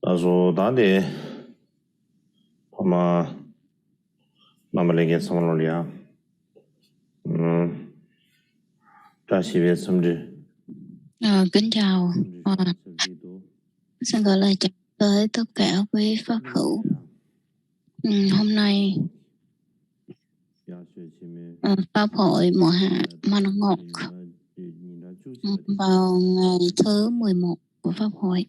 Also dade pama mamalenge samalolia. Ta sive samji. Kính chào, xin gửi lời chào tới tất cả quý pháp hữu. Hôm nay Pháp hội mùa hạ Manongok vào ngày thứ 11 của Pháp hội.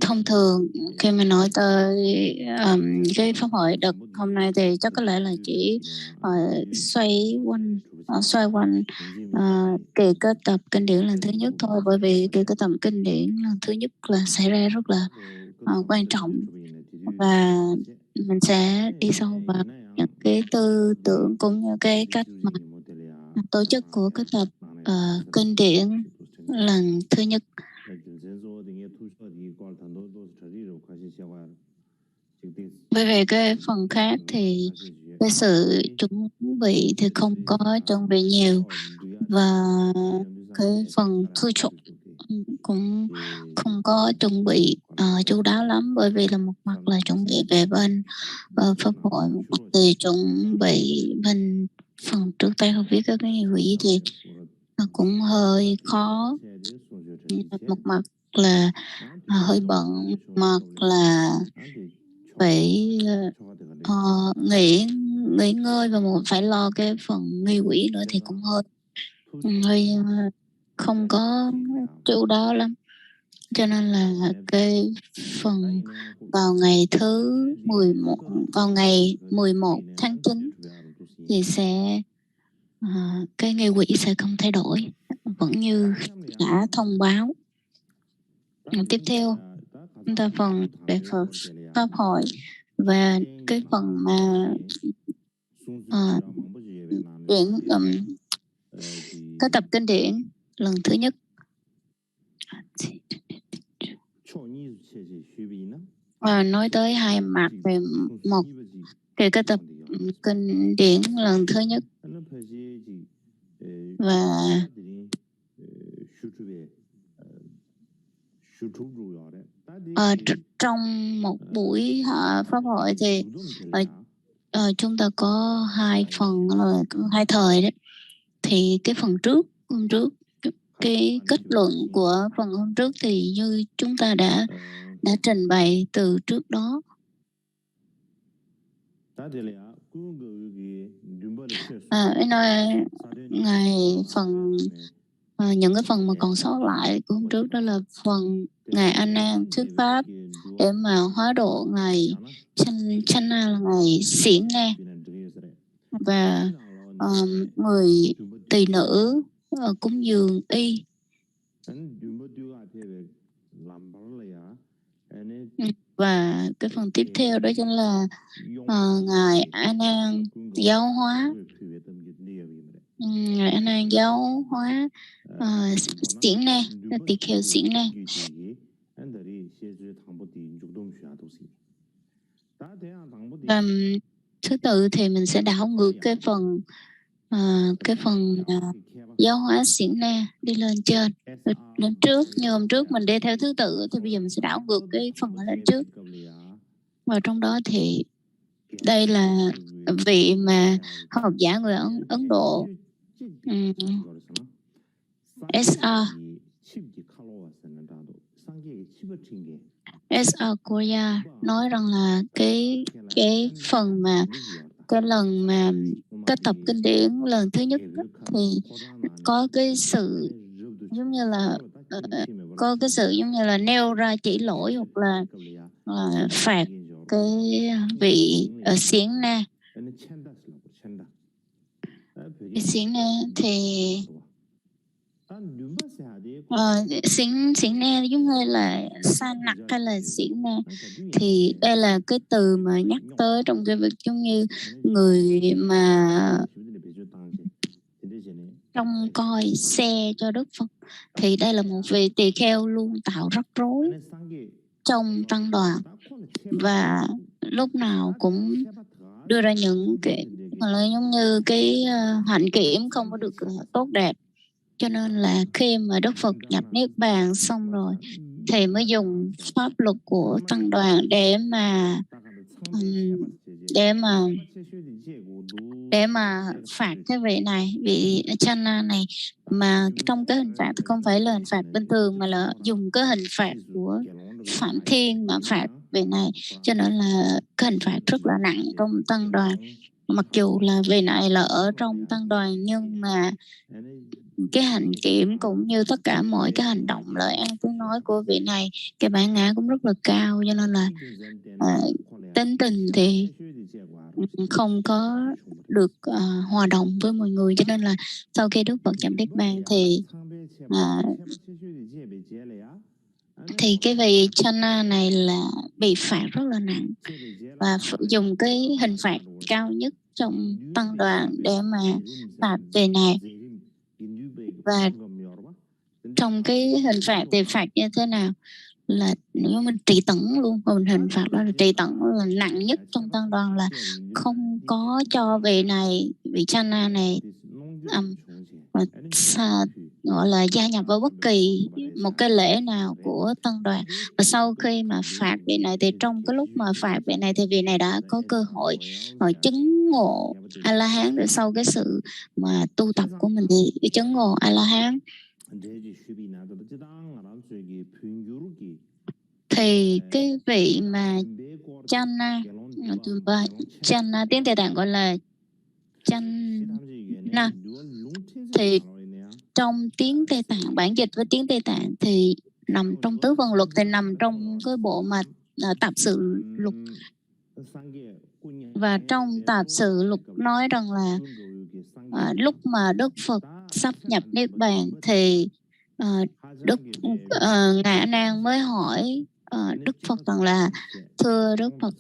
Thông thường khi mình nói tới cái pháp hội đợt hôm nay thì chắc có lẽ là chỉ xoay quanh kỳ kết tập kinh điển lần thứ nhất thôi, bởi vì kỳ kết tập kinh điển lần thứ nhất là xảy ra rất là quan trọng, và mình sẽ đi sâu vào những cái tư tưởng cũng như cái cách mà tổ chức của kết tập kinh điển lần thứ nhất. Bởi vì cái phần khác thì cái sự chuẩn bị thì không có chuẩn bị nhiều, và cái phần thu chọn cũng không có chuẩn bị chu đáo lắm, bởi vì là một mặt là chuẩn bị về bên pháp hội, một mặt thì chuẩn bị bên phần trước tay không viết các cái nghị quỹ thì nó cũng hơi khó. Một mặt là hơi bận, một mặt là phải nghỉ ngơi, và một phải lo cái phần nghi quỹ nữa thì cũng hơi không có chu đáo lắm. Cho nên là cái phần vào ngày thứ 11, vào ngày 11 tháng 9 thì sẽ cái nghi quỹ sẽ không thay đổi, vẫn như đã thông báo. Tiếp theo chúng ta phần về Phật pháp hội và cái phần mà các tập kinh điển lần thứ nhất. Nói tới hai mặt về một về các tập kinh điển lần thứ nhất, và trong một buổi pháp hội thì chúng ta có hai phần, là hai thời đấy. Thì cái phần hôm trước cái kết luận của phần hôm trước thì như chúng ta đã trình bày từ trước đó. Nói ngày phần những cái phần mà còn sót lại của hôm trước đó là phần ngày A Nan thuyết pháp để mà hóa độ ngày Channa là ngày Xiển Na, và người tỳ nữ cúng dường y. Và cái phần tiếp theo đó chính là ngài A Nan giáo hóa, ngài A Nan giáo hóa Xiển Na, tỳ kheo Xiển Na. Và thứ tự thì mình sẽ đảo ngược cái phần giáo hóa Xiển Na đi lên trên, lên trước. Như hôm trước mình đi theo thứ tự thì bây giờ mình sẽ đảo ngược cái phần ở lên trước. Và trong đó thì đây là vị mà học giả người Ấn Độ, S.R. Korea nói rằng là cái phần mà cái lần mà kết tập kinh điển lần thứ nhất thì có cái sự giống như là nêu ra chỉ lỗi hoặc là phạt cái vị ở Xiển Na. Xiển Na thì Xiển ne giống như là sa nặc hay là xiển ne, thì đây là cái từ mà nhắc tới trong cái việc giống như người mà trông coi xe cho Đức Phật. Thì đây là một vị tỳ kheo luôn tạo rắc rối trong tăng đoàn, và lúc nào cũng đưa ra những cái gọi là giống như cái hạnh kiểm không có được tốt đẹp. Cho nên là khi mà Đức Phật nhập Niết Bàn xong rồi thì mới dùng pháp luật của tăng đoàn để mà phạt cái vị này, vị Channa này. Mà trong cái hình phạt thì không phải là hình phạt bình thường, mà là dùng cái hình phạt của Phạm Thiên mà phạt vị này. Cho nên là cái hình phạt rất là nặng trong tăng đoàn. Mặc dù là vị này là ở trong tăng đoàn, nhưng mà cái hành kiểm cũng như tất cả mọi cái hành động, lời ăn tiếng nói của vị này, cái bản ngã cũng rất là cao. Cho nên là tính tình thì không có được hòa đồng với mọi người. Cho nên là sau khi Đức Phật nhập Niết Bàn thì cái vị Channa này là bị phạt rất là nặng, và dùng cái hình phạt cao nhất trong tăng đoàn để mà phạt vị này. Và trong cái hình phạt thì phạt như thế nào? Là nếu mình trị tẩn luôn, hình phạt đó là trị tẩn, là nặng nhất trong tăng đoàn, là không có cho vị này, vị Channa này gọi là gia nhập vào bất kỳ một cái lễ nào của tăng đoàn. Và sau khi mà phạt vị này thì trong cái lúc mà phạt vị này thì vị này đã có cơ hội chứng ngộ A-la-hán. Rồi sau cái sự mà tu tập của mình thì chứng ngộ A-la-hán. Thì cái vị mà Channa tiếng Tây Tạng gọi là Channa, thì trong tiếng Tây Tạng, bản dịch với tiếng Tây Tạng thì nằm trong tứ vần luật, thì nằm trong cái bộ mà tạp sự luật. Và trong tạp sự luật nói rằng là lúc mà Đức Phật sắp nhập Niết Bàn thì Ngạ Nan mới hỏi Đức Phật rằng là: thưa Đức Phật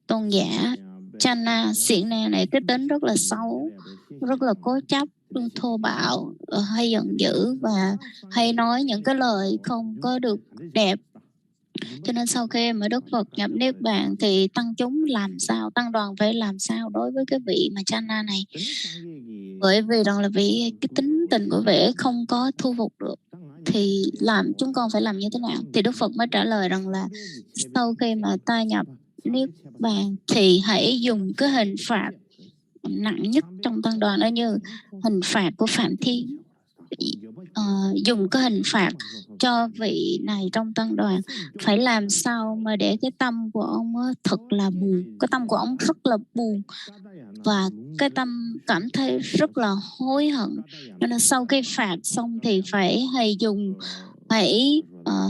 tôn giả, Channa xiển na này cái tính rất là xấu, rất là cố chấp, thô bạo, hay giận dữ và hay nói những cái lời không có được đẹp. Cho nên sau khi mà Đức Phật nhập Niết Bàn thì tăng chúng làm sao, tăng đoàn phải làm sao đối với cái vị mà Channa này? Bởi vì rằng là vì cái tính tình của vị không có thu phục được, thì chúng con phải làm như thế nào? Thì Đức Phật mới trả lời rằng là sau khi mà ta nhập Niết Bàn thì hãy dùng cái hình phạt nặng nhất trong tăng đoàn, đó như hình phạt của Phạm Thiên. Dùng cái hình phạt cho vị này trong tăng đoàn, phải làm sao mà để cái tâm của ông thật là buồn. Cái tâm của ông rất là buồn và cái tâm cảm thấy rất là hối hận. Cho nên sau khi phạt xong thì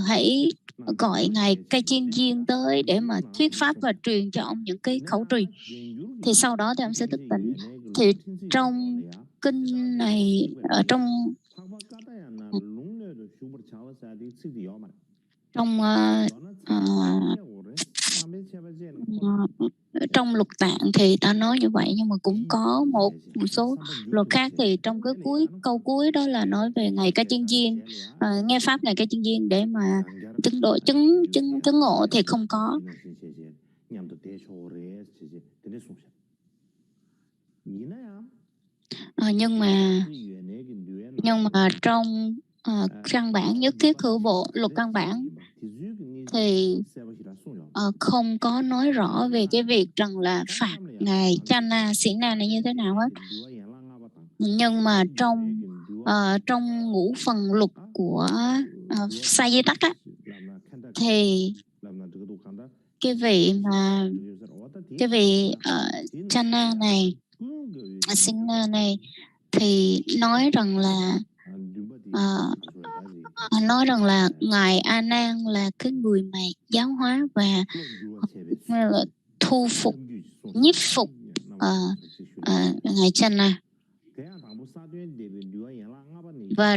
hãy gọi ngài Cây Chiên Viên tới để mà thuyết pháp và truyền cho ông những cái khẩu truyền. Thì sau đó thì ông sẽ thức tỉnh. Thì trong kinh này, ở trong trong luật tạng thì ta nói như vậy, nhưng mà cũng có một số luật khác. Thì trong cái câu cuối đó là nói về ngài Ca Chiên Viên, nghe pháp ngài Ca Chiên Viên để mà chứng ngộ thì không có. Nhưng mà trong căn bản nhất thiết hữu bộ, luật căn bản thì không có nói rõ về cái việc rằng là phạt ngài Channa xiển na này như thế nào hết. Nhưng mà trong ngũ phần luật của Sa Di Tắc á, thì cái vị Channa này, xiển na này thì nói rằng là ngài A Nan là cái người mà giáo hóa và thu phục, nhiếp phục ngài Channa. Và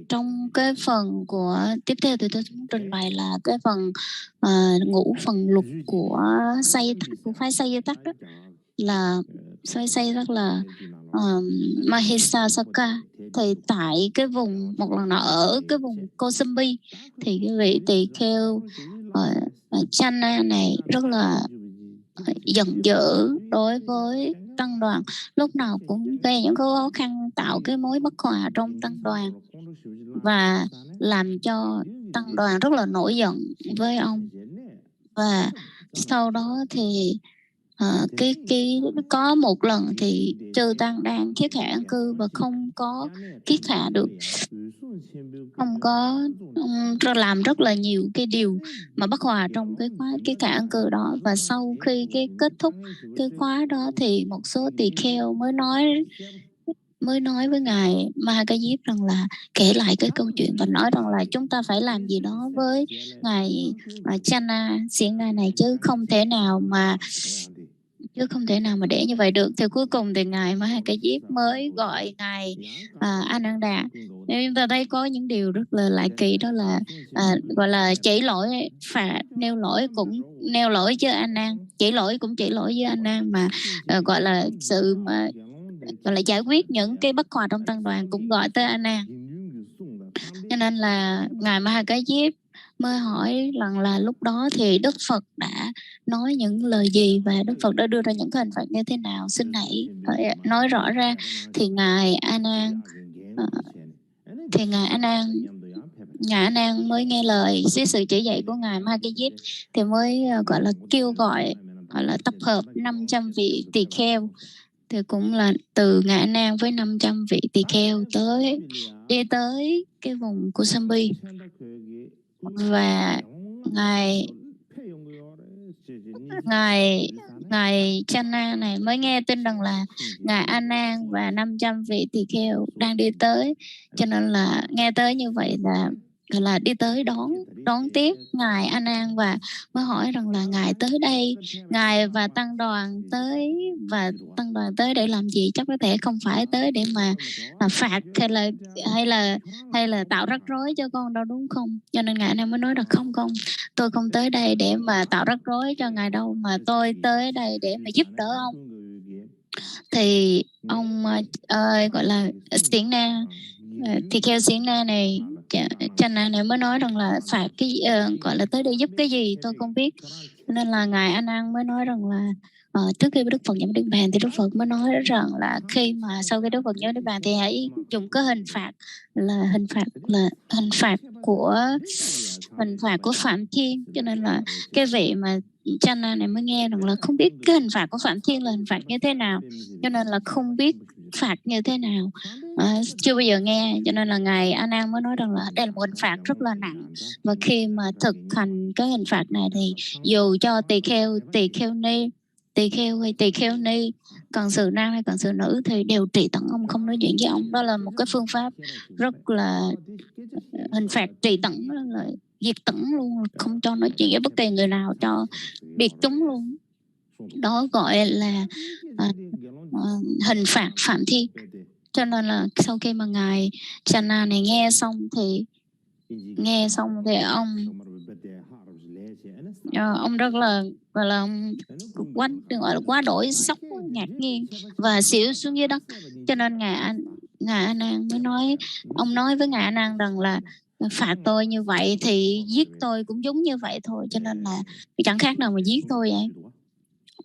trong cái phần của tiếp theo thì tôi muốn trình bày là cái phần ngũ phần lục của phái Say Tắc đó, là phái Say Tắc là Mahisa thì tại cái vùng một lần nữa ở cái vùng Kosambi thì cái vị tỳ kheo Channa này rất là giận dữ đối với tăng đoàn, lúc nào cũng gây những khó khăn, tạo cái mối bất hòa trong tăng đoàn và làm cho tăng đoàn rất là nổi giận với ông. Và sau đó thì có một lần thì Chư Tăng đang kiết hạ an cư và không có kiết hạ được, không có làm rất là nhiều cái điều mà bất hòa trong cái khóa kiết hạ an cư đó. Và sau khi cái kết thúc cái khóa đó thì một số tỳ kheo mới nói với ngài Mahakajip rằng là kể lại cái câu chuyện và nói rằng là chúng ta phải làm gì đó với ngài Channa Siena này chứ không thể nào mà để như vậy được. Thì cuối cùng thì ngài Mahakajip mới gọi ngài Ananda. Nếu chúng ta thấy có những điều rất là lạ kỳ, đó là gọi là chỉ lỗi phạt, nêu lỗi với Anand, chỉ lỗi với Anand, mà gọi là sự mà gọi là giải quyết những cái bất hòa trong tăng đoàn cũng gọi tới Anand. Cho nên là ngài Mahakajip mới hỏi rằng là lúc đó thì Đức Phật đã nói những lời gì và Đức Phật đã đưa ra những cái hình phạt như thế nào, xin hãy nói rõ ra. Thì ngài Anand mới nghe lời dưới sự chỉ dạy của ngài Mahakajip thì mới gọi là kêu gọi tập hợp 500 vị tỳ kheo, thì cũng là từ ngài Anand với 500 vị tỳ kheo đi tới cái vùng Kosambi. Và ngài Channa này mới nghe tin rằng là ngài Anand và 500 vị tỳ kheo đang đi tới, cho nên là nghe tới như vậy là đi tới đón tiếp ngài Anand và mới hỏi rằng là ngài tới đây, ngài và tăng đoàn tới để làm gì? Chắc có thể không phải tới để mà phạt hay là tạo rắc rối cho con đâu, đúng không? Cho nên ngài Anand mới nói là không, tôi không tới đây để mà tạo rắc rối cho ngài đâu, mà tôi tới đây để mà giúp đỡ ông. Thì ông gọi là Siena, thì theo Siena này, Channa này mới nói rằng là phạt cái gọi là tới đây giúp cái gì tôi không biết. Nên là ngài Anand mới nói rằng là trước khi Đức Phật nhập Niết Bàn thì Đức Phật mới nói rằng là khi mà sau khi Đức Phật nhập Niết Bàn thì hãy dùng cái hình phạt của Phạm Thiên. Cho nên là cái vị mà Channa này mới nghe rằng là không biết cái hình phạt của Phạm Thiên là hình phạt như thế nào, cho nên là không biết phạt như thế nào, chưa bao giờ nghe. Cho nên là ngài Anand mới nói rằng là đây là một hình phạt rất là nặng, và khi mà thực hành cái hình phạt này thì dù cho tỳ kheo hay tỳ kheo ni, còn sự nam hay còn sự nữ thì đều trị tận ông, không nói chuyện với ông. Đó là một cái phương pháp rất là hình phạt trị tận, là diệt tận luôn, không cho nói chuyện với bất kỳ người nào, cho biệt chúng luôn. Đó gọi là hình phạt Phạm Thiên. Cho nên là sau khi mà ngài Channa này nghe xong thì ông rất là gọi là quá đổi sốc, ngạc nhiên và xỉu xuống dưới đất. Cho nên ngài Anand mới nói, ông nói với ngài Anand rằng là phạt tôi như vậy thì giết tôi cũng giống như vậy thôi, cho nên là chẳng khác nào mà giết tôi vậy.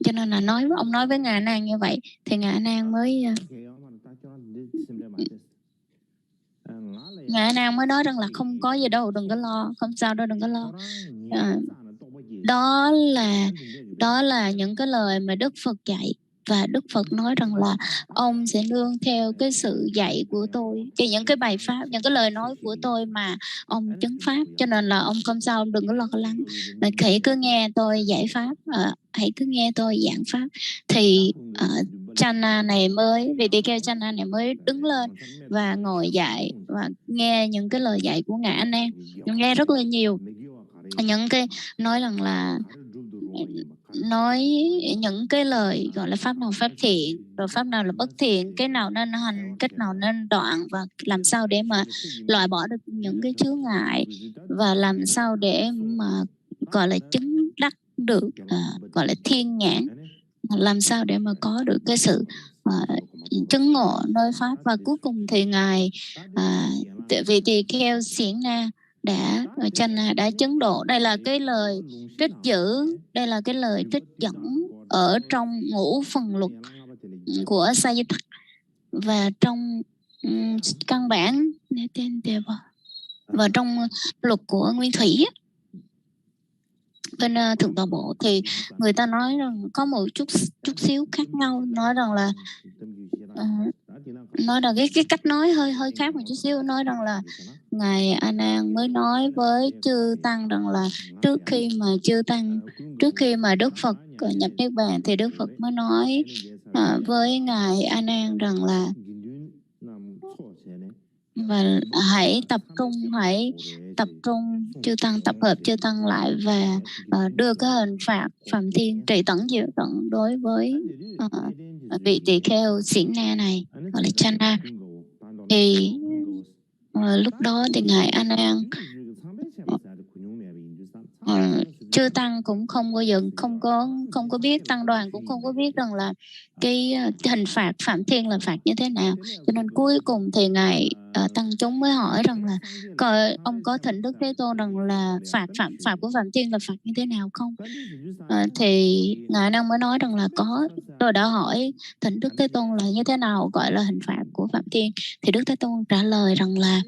Cho nên là ông nói với ngài Anand như vậy thì ngài Anand mới nói rằng là không có gì đâu, đừng có lo, không sao đâu, đừng có lo. Đó là những cái lời mà Đức Phật dạy, và Đức Phật nói rằng là ông sẽ nương theo cái sự dạy của tôi, những cái bài pháp, những cái lời nói của tôi mà ông chứng pháp. Cho nên là ông không sao, ông đừng có lo lắng, hãy cứ nghe tôi giải pháp, hãy cứ nghe tôi giảng pháp. Thì Channa này vị tỳ kheo Channa này mới đứng lên và ngồi dạy và nghe những cái lời dạy của ngài Anand, nghe rất là nhiều những cái nói rằng là nói những cái lời gọi là pháp nào pháp thiện, rồi pháp nào là bất thiện, cái nào nên hành, cách nào nên đoạn, và làm sao để mà loại bỏ được những cái chướng ngại, và làm sao để mà gọi là chứng đắc được gọi là thiên nhãn, làm sao để mà có được cái sự chứng ngộ nơi pháp. Và cuối cùng thì ngài vị tỳ kheo Xiển Na đã chứng độ. Đây là cái lời trích giữ, đây là cái lời trích dẫn ở trong ngũ phần luật của Sa Di Tắc, và trong căn bản và trong luật của Nguyên Thủy bên Thượng Tọa Bộ, thì người ta nói rằng có một chút xíu khác nhau, nói rằng là cái cách nói hơi khác một chút xíu, nói rằng là ngài A Nan mới nói với chư tăng rằng là trước khi mà Đức Phật nhập niết bàn, thì Đức Phật mới nói với ngài A Nan rằng là và hãy tập trung chư tăng, tập hợp chư tăng lại, và đưa cái hình phạt phạm thiên trị tận diệu tận đối với vị tỳ kheo Xiển Na này, gọi là Chana. Thì lúc đó thì ngài A Nan chư tăng cũng không bao giờ không có biết, tăng đoàn cũng không có biết rằng là cái hình phạt phạm thiên là phạt như thế nào. Cho nên cuối cùng thì ngài tăng chúng mới hỏi rằng là ông có thỉnh Đức Thế Tôn rằng là phạt của phạm thiên là phạt như thế nào không? Thì ngài năng mới nói rằng là có. Tôi đã hỏi thỉnh Đức Thế Tôn là như thế nào gọi là hình phạt của phạm thiên, thì Đức Thế Tôn trả lời rằng là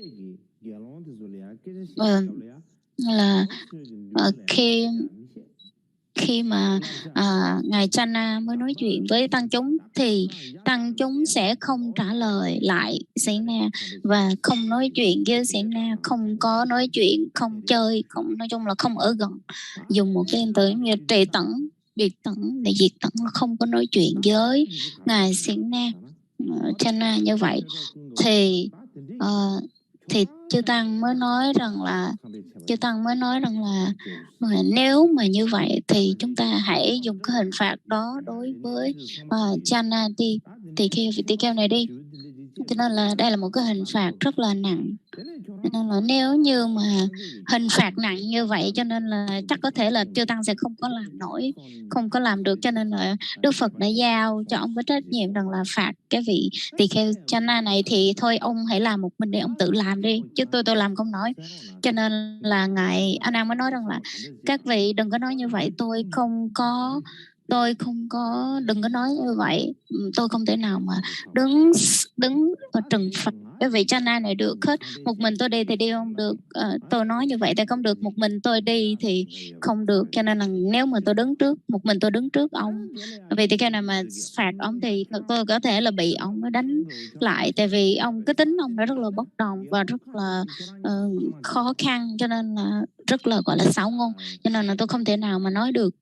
khi mà ngài Chana mới nói chuyện với tăng chúng, thì tăng chúng sẽ không trả lời lại Xiển Na, và không nói chuyện với Xiển Na, không có nói chuyện, không chơi, nói chung là không ở gần. Dùng một cái từ như trì tận, biệt tận để diệt tận, không có nói chuyện với ngài Xiển Na Chana như vậy. Thì chư tăng mới nói rằng là nếu mà như vậy thì chúng ta hãy dùng cái hình phạt đó đối với Chana tỳ kheo này đi. Cho nên là đây là một cái hình phạt rất là nặng. Cho nên là nếu như mà hình phạt nặng như vậy, cho nên là chắc có thể là chư tăng sẽ không có làm nổi, không có làm được. Cho nên là Đức Phật đã giao cho ông có trách nhiệm rằng là phạt cái vị tỳ kheo Chana này, thì thôi ông hãy làm một mình để ông tự làm đi, chứ tôi làm không nổi. Cho nên là ngài A Nan mới nói rằng là các vị đừng có nói như vậy, tôi không có đừng có nói như vậy, tôi không thể nào mà đứng và trừng phạt cái vị Chana này được hết. Một mình tôi đi thì đi không được, tôi nói như vậy thì không được, một mình tôi đi thì không được. Cho nên là nếu mà một mình tôi đứng trước ông, vì thì cái này mà phạt ông thì tôi có thể là bị ông nó đánh lại, tại vì ông cái tính ông nó rất là bốc đồng và rất là khó khăn, cho nên là rất là gọi là xảo ngôn, cho nên là tôi không thể nào mà nói được.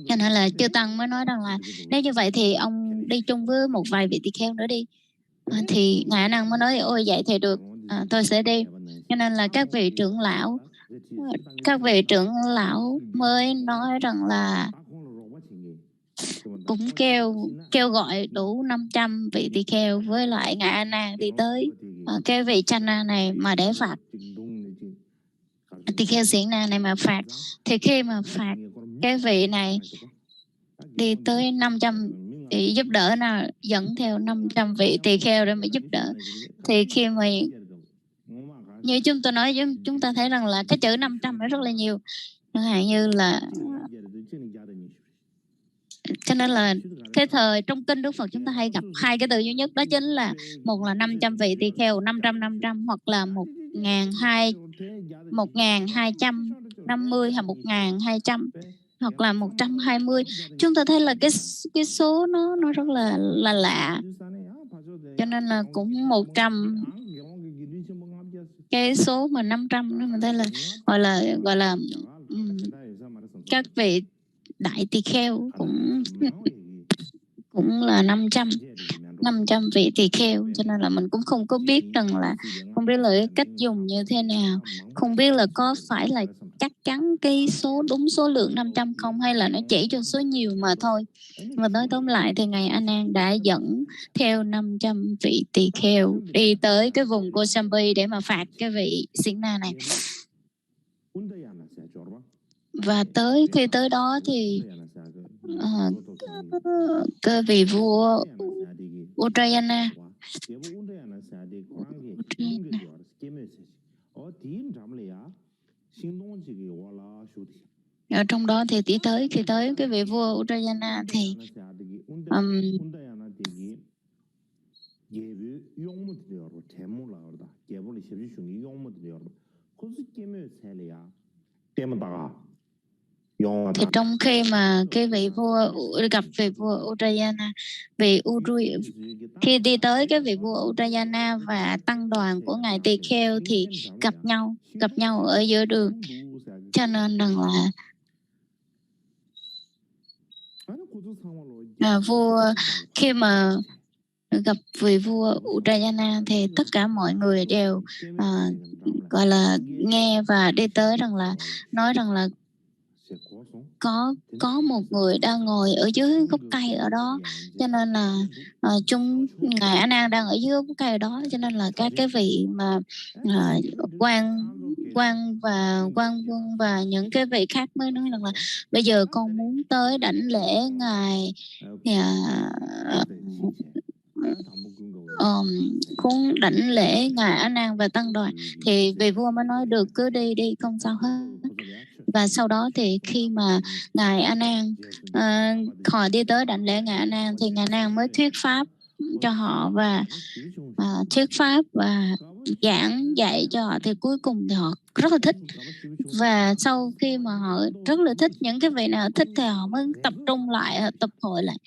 Cho nên là chư tăng mới nói rằng là nếu như vậy thì ông đi chung với một vài vị tỳ kheo nữa đi. Thì ngài A Nan mới nói ôi vậy thì được, tôi sẽ đi. Cho nên là các vị trưởng lão mới nói rằng là cũng kêu gọi đủ 500 vị tỳ kheo với lại ngài A Nan đi tới cái vị Chana này mà để phạt tỳ kheo Xiển Na này mà phạt. Thì khi mà phạt cái vị này đi tới 500 thì giúp đỡ, nào dẫn theo 500 vị tỳ kheo để mà giúp đỡ. Thì khi mà như chúng tôi nói, chúng ta thấy rằng là cái chữ 500 nó rất là nhiều, chẳng hạn như là cho nên là cái thời trong kinh Đức Phật chúng ta hay gặp hai cái từ duy nhất, đó chính là một là 500 vị tỳ kheo, 500, hoặc là 1250 hay 1200 hoặc là 120. Chúng ta thấy là cái số nó rất là lạ. Cho nên là cũng 100, cái số mà 500 mình thấy là gọi là các vị đại tỳ kheo cũng là 500 vị tỳ kheo. Cho nên là mình cũng không có biết rằng là không biết là cái cách dùng như thế nào, không biết là có phải là chắc chắn cái số đúng số lượng 500 không, hay là nó chỉ cho số nhiều mà thôi. Và nói tóm lại thì Ngài A Nan đã dẫn theo 500 vị tỳ kheo đi tới cái vùng Kosambi để mà phạt cái vị Siêng Na này. Và khi tới đó thì cái vị vua Uddayana ở trong đó thì khi tới cái vị vua Uddayana thì thì trong khi mà cái vị vua gặp vị vua Uddayana, khi đi tới cái vị vua Uddayana và tăng đoàn của ngài Tỳ Kheo thì gặp nhau ở giữa đường, cho nên rằng là vua khi mà gặp vị vua Uddayana thì tất cả mọi người đều gọi là nghe và đi tới nói rằng là có một người đang ngồi ở dưới gốc cây ở đó, cho nên là ngài A Nan đang ở dưới gốc cây đó, cho nên là các cái vị mà quan quân và những cái vị khác mới nói rằng là bây giờ con muốn tới đảnh lễ ngài cũng đảnh lễ ngài A Nan và tăng đoàn. Thì vị vua mới nói được, cứ đi không sao hết. Và sau đó thì khi mà ngài A Nan họ đi tới đảnh lễ ngài A Nan thì ngài A Nan mới thuyết pháp cho họ và thuyết pháp và giảng dạy cho họ, thì cuối cùng thì họ rất là thích. Và sau khi mà họ rất là thích, những cái vị nào thích thì họ mới tập trung lại, họ tập hội lại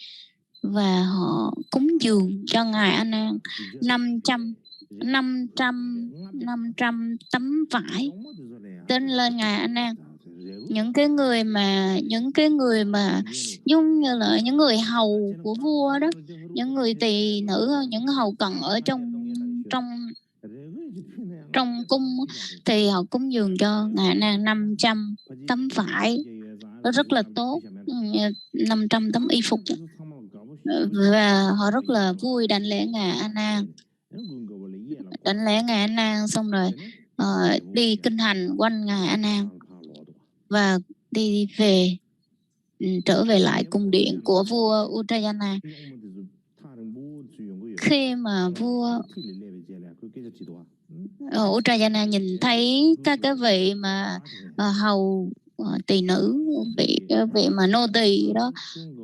và họ cúng dường cho ngài A Nan 500 tấm vải tên lên ngài A Nan. Những cái người mà giống như là những người hầu của vua đó, những người tỳ nữ, những hầu cận ở trong cung thì họ cúng dường cho ngài A Nan 500 tấm vải, nó rất là tốt, 500 tấm y phục, và họ rất là vui đảnh lễ ngài A Nan. Đảnh lễ ngài A Nan xong rồi đi kinh hành quanh ngài A Nan và đi về, trở về lại cung điện của vua Uddayana. Khi mà vua Uddayana nhìn thấy các cái vị mà hầu tỳ nữ, vị mà nô tỳ đó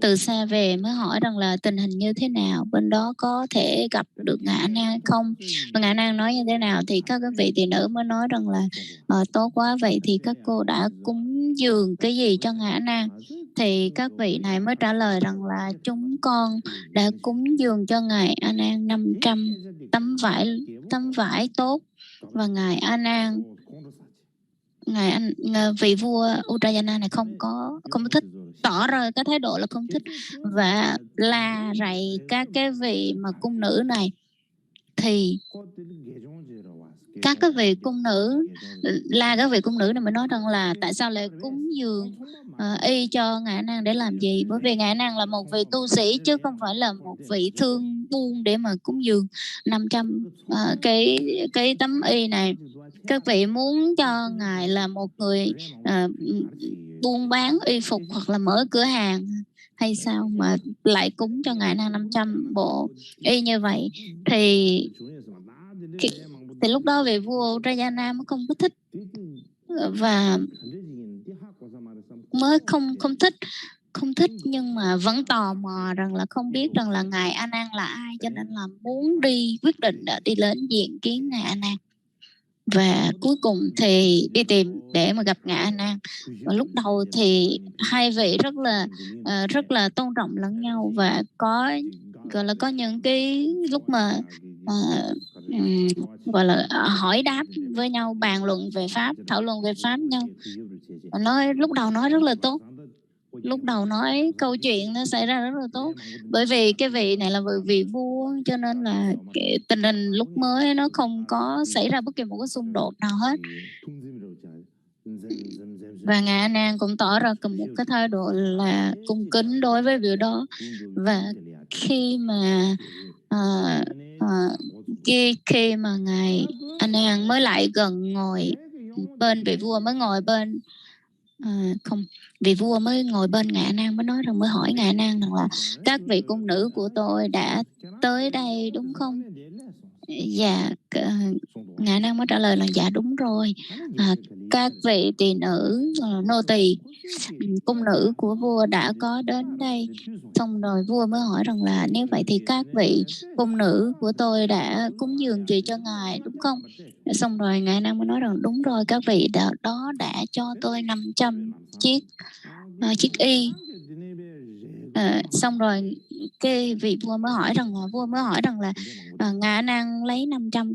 từ xa về mới hỏi rằng là tình hình như thế nào, bên đó có thể gặp được ngài A Nan hay không, và ngài A Nan nói như thế nào, thì các cái vị tỳ nữ mới nói rằng là tốt quá, vậy thì các cô đã cúng dường cái gì cho ngài A Nan? Thì các vị này mới trả lời rằng là chúng con đã cúng dường cho ngài A Nan 500 tấm vải tốt, và ngài A Nan, vị vua Uddayana này không thích, tỏ ra cái thái độ là không thích và la rầy các cái vị mà cung nữ này. Thì các cái vị cung nữ này mới nói rằng là tại sao lại cúng dường y cho ngài A Nan để làm gì? Bởi vì ngài A Nan là một vị tu sĩ chứ không phải là một vị thương buôn để mà cúng dường 500 cái tấm y này. Các vị muốn cho ngài là một người buôn bán y phục hoặc là mở cửa hàng hay sao mà lại cúng cho ngài A Nan 500 bộ y như vậy? Thì lúc đó vị vua Uddayana mới không có thích, và mới không thích nhưng mà vẫn tò mò rằng là không biết rằng là ngài A Nan là ai, cho nên là quyết định đã đi đến diện kiến ngài A Nan. Và cuối cùng thì đi tìm để mà gặp ngài A Nan. Và lúc đầu thì hai vị rất là tôn trọng lẫn nhau, và có những cái lúc mà gọi là hỏi đáp với nhau, bàn luận về pháp, thảo luận về pháp nhau. Lúc đầu nói rất là tốt, lúc đầu nói câu chuyện nó xảy ra rất là tốt, bởi vì cái vị này là vị vua, cho nên là cái tình hình lúc mới nó không có xảy ra bất kỳ một cái xung đột nào hết. Và ngài A Nan cũng tỏ ra một cái thái độ là cung kính đối với việc đó. Và khi mà khi mà ngài A Nan mới lại gần ngồi bên vị vua, mới ngồi bên không, vị vua mới ngồi bên ngài A Nan, mới nói rằng, mới hỏi ngài A Nan rằng là các vị cung nữ của tôi đã tới đây đúng không? Dạ, ngài A Nan mới trả lời là dạ đúng rồi. Các vị tỳ nữ, nô tỳ, cung nữ của vua đã có đến đây. Xong rồi vua mới hỏi rằng là nếu vậy thì các vị cung nữ của tôi đã cúng dường gì cho ngài đúng không? Xong rồi ngài A Nan mới nói rằng đúng rồi, các vị đó đã cho tôi 500 chiếc y. Xong rồi cái vị vua mới hỏi rằng là ngài A Nan lấy 500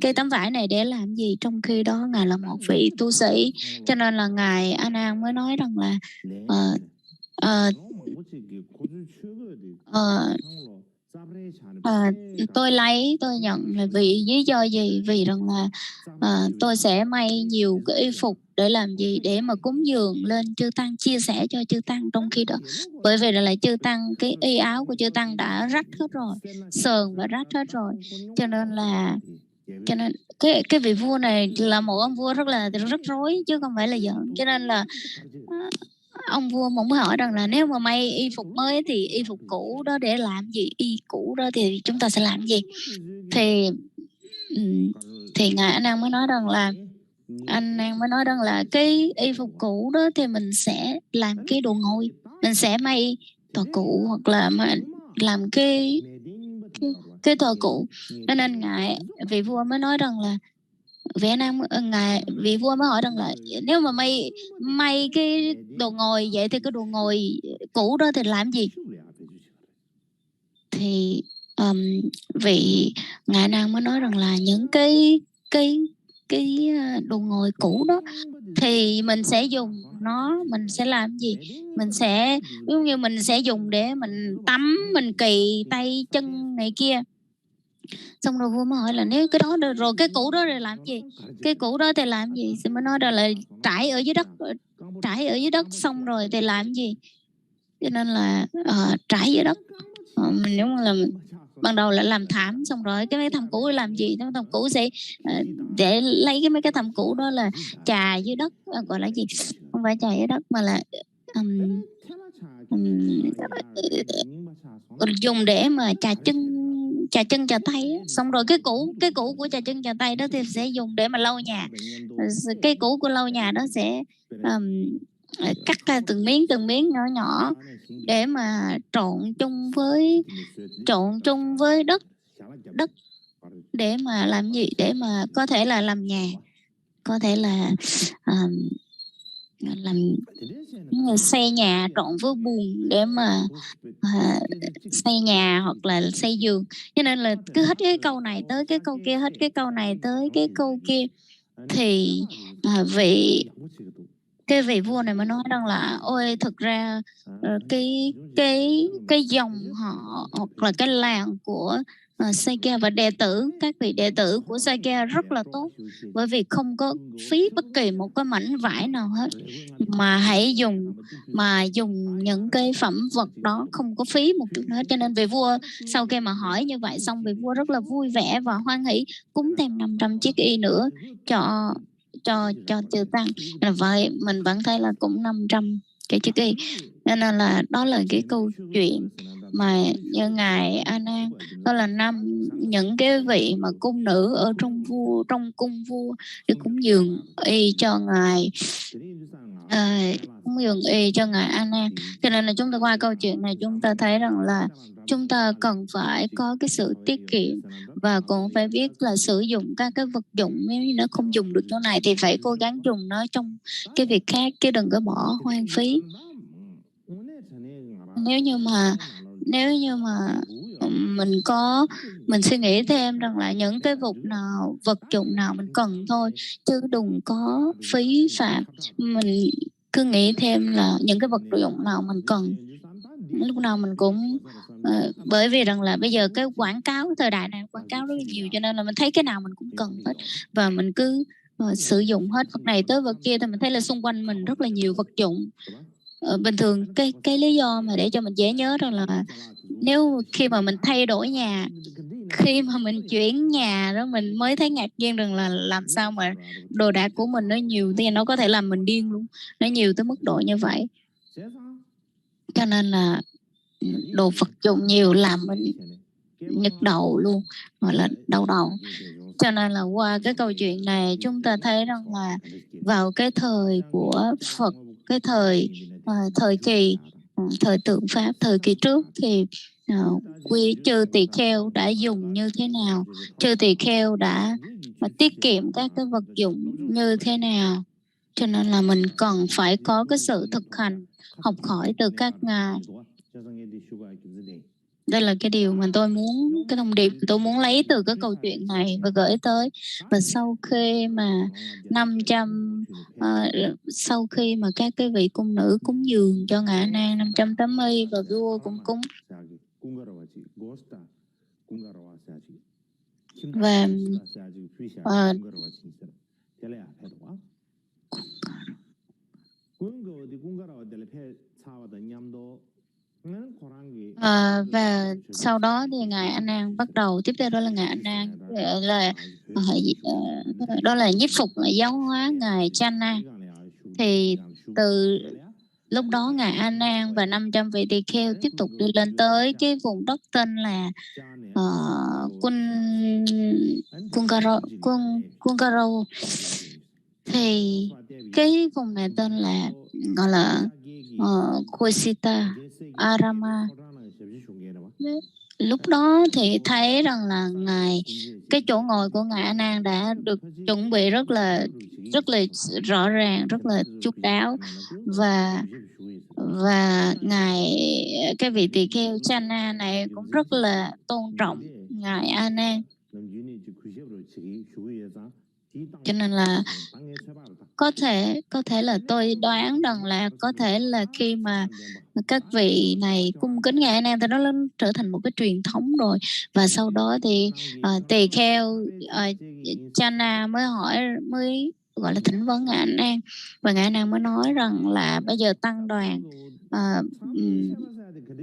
cái tấm vải này để làm gì, trong khi đó ngài là một vị tu sĩ. Cho nên là ngài A Nan mới nói rằng là tôi nhận là vì lý do gì, vì rằng là tôi sẽ may nhiều cái y phục để làm gì, để mà cúng dường lên chư tăng, chia sẻ cho chư tăng. Trong khi đó, bởi vì là chư tăng, cái y áo của chư tăng đã rách hết rồi, sờn và rách hết rồi, cho nên cái vị vua này là một ông vua rất rối chứ không phải là giỡn. Cho nên là ông vua mới hỏi rằng là nếu mà may y phục mới thì y phục cũ đó để làm gì, y cũ đó thì chúng ta sẽ làm gì? Thì ngài A Nan mới nói rằng là cái y phục cũ đó thì mình sẽ làm cái đồ ngồi, mình sẽ may tòa cụ, hoặc là làm cái tòa cụ. Cho nên vị vua mới nói rằng là vị vua mới hỏi rằng là nếu mà may cái đồ ngồi vậy thì cái đồ ngồi cũ đó thì làm gì? Thì vị ngài Nan mới nói rằng là những cái đồ ngồi cũ đó thì mình sẽ dùng nó, mình sẽ làm gì? Mình sẽ giống như mình sẽ dùng để mình tắm, mình kì tay chân này kia. Xong rồi vua mới hỏi là nếu cái đó rồi cái cũ đó rồi làm gì? Cái cũ đó thì làm gì? Thì mới nói ra là trải ở dưới đất, xong rồi thì làm gì? Cho nên là trải dưới đất. Mình nếu mà ban đầu là làm thảm, xong rồi cái mấy thảm cũ làm gì? Mấy thảm cũ sẽ để lấy mấy cái thảm cũ đó là chà dưới đất, gọi là gì? Không phải chà dưới đất mà là dùng để mà chà chân chà tay. Xong rồi cái cũ của chà chân chà tay đó thì sẽ dùng để mà lau nhà. Cái cũ của lau nhà đó sẽ cắt ra từng miếng nhỏ để mà trộn chung với đất để mà làm gì? Để mà có thể là làm nhà, có thể là làm xây nhà trộn với bùn để mà xây nhà hoặc là xây giường. Cho nên là cứ hết cái câu này tới cái câu kia, hết cái câu này tới cái câu kia. Thì cái vị vua này mới nói rằng là ôi, thực ra cái dòng họ hoặc là cái làng của Sakya và các vị đệ tử của Sakya rất là tốt, bởi vì không có phí bất kỳ một cái mảnh vải nào hết, mà hãy dùng những cái phẩm vật đó, không có phí một chút nữa. Cho nên vị vua sau khi mà hỏi như vậy xong, vị vua rất là vui vẻ và hoan hỷ cúng thêm 500 chiếc y nữa cho chư tăng. Vậy mình vẫn thấy là cũng 500 cái chữ y. Nên là đó là cái câu chuyện mà như ngài A Nan, đó là những cái vị mà cung nữ ở trong cung vua thì cúng dường y cho ngài A Nan. Cho nên là chúng ta qua câu chuyện này chúng ta thấy rằng là chúng ta cần phải có cái sự tiết kiệm, và cũng phải biết là sử dụng các cái vật dụng. Nếu như nó không dùng được chỗ này thì phải cố gắng dùng nó trong cái việc khác, chứ đừng có bỏ hoang phí. Nếu như mà mình suy nghĩ thêm rằng là những cái vật dụng nào mình cần thôi, chứ đừng có phí phạm. cứ nghĩ thêm là những cái vật dụng nào mình cần, lúc nào mình cũng bởi vì rằng là bây giờ cái quảng cáo thời đại này quảng cáo rất là nhiều, cho nên là mình thấy cái nào mình cũng cần hết và mình cứ sử dụng hết vật này tới vật kia, thì mình thấy là xung quanh mình rất là nhiều vật dụng. Bình thường cái lý do mà để cho mình dễ nhớ rằng là nếu khi mà mình thay đổi nhà, khi mà mình chuyển nhà đó, mình mới thấy ngạc nhiên rằng là làm sao mà đồ đạc của mình nó nhiều thì nó có thể làm mình điên luôn, nó nhiều tới mức độ như vậy. Cho nên là đồ vật dụng nhiều làm mình nhức đầu luôn, gọi là đau đầu. Cho nên là qua cái câu chuyện này chúng ta thấy rằng là vào cái thời của Phật, cái thời kỳ thời tượng Pháp, thời kỳ trước thì quý chư tỳ kheo đã dùng như thế nào, chư tỳ kheo đã tiết kiệm các cái vật dụng như thế nào. Cho nên là mình cần phải có cái sự thực hành, học hỏi từ các ngài. Đây là cái điều mà tôi muốn, cái thông điệp tôi muốn lấy từ cái câu chuyện này và gửi tới. Và sau khi mà 500 sau khi mà các cái vị cung nữ cúng dường cho ngài A Nan 580 và vua cũng cúng, và và sau đó thì ngài A Nan bắt đầu, tiếp theo đó là ngài A Nan đó là nhiếp phục, là giáo hóa ngài Channa. Thì từ lúc đó ngài A Nan và 500 vị tỳ kheo tiếp tục đi lên tới cái vùng đất tên là Kungaro. Thì cái vùng này tên là gọi là Kusita Arama. Lúc đó thì thấy rằng là cái chỗ ngồi của ngài A Nan đã được chuẩn bị rất là rõ ràng, rất là chu đáo, và cái vị tỳ kheo Channa này cũng rất là tôn trọng ngài A Nan. Cho nên là có thể là tôi đoán rằng là có thể là khi mà các vị này cung kính ngài A Nan thì nó trở thành một cái truyền thống rồi, và sau đó thì tỳ kheo Channa mới gọi là thỉnh vấn ngài A Nan, và ngài A Nan mới nói rằng là bây giờ tăng đoàn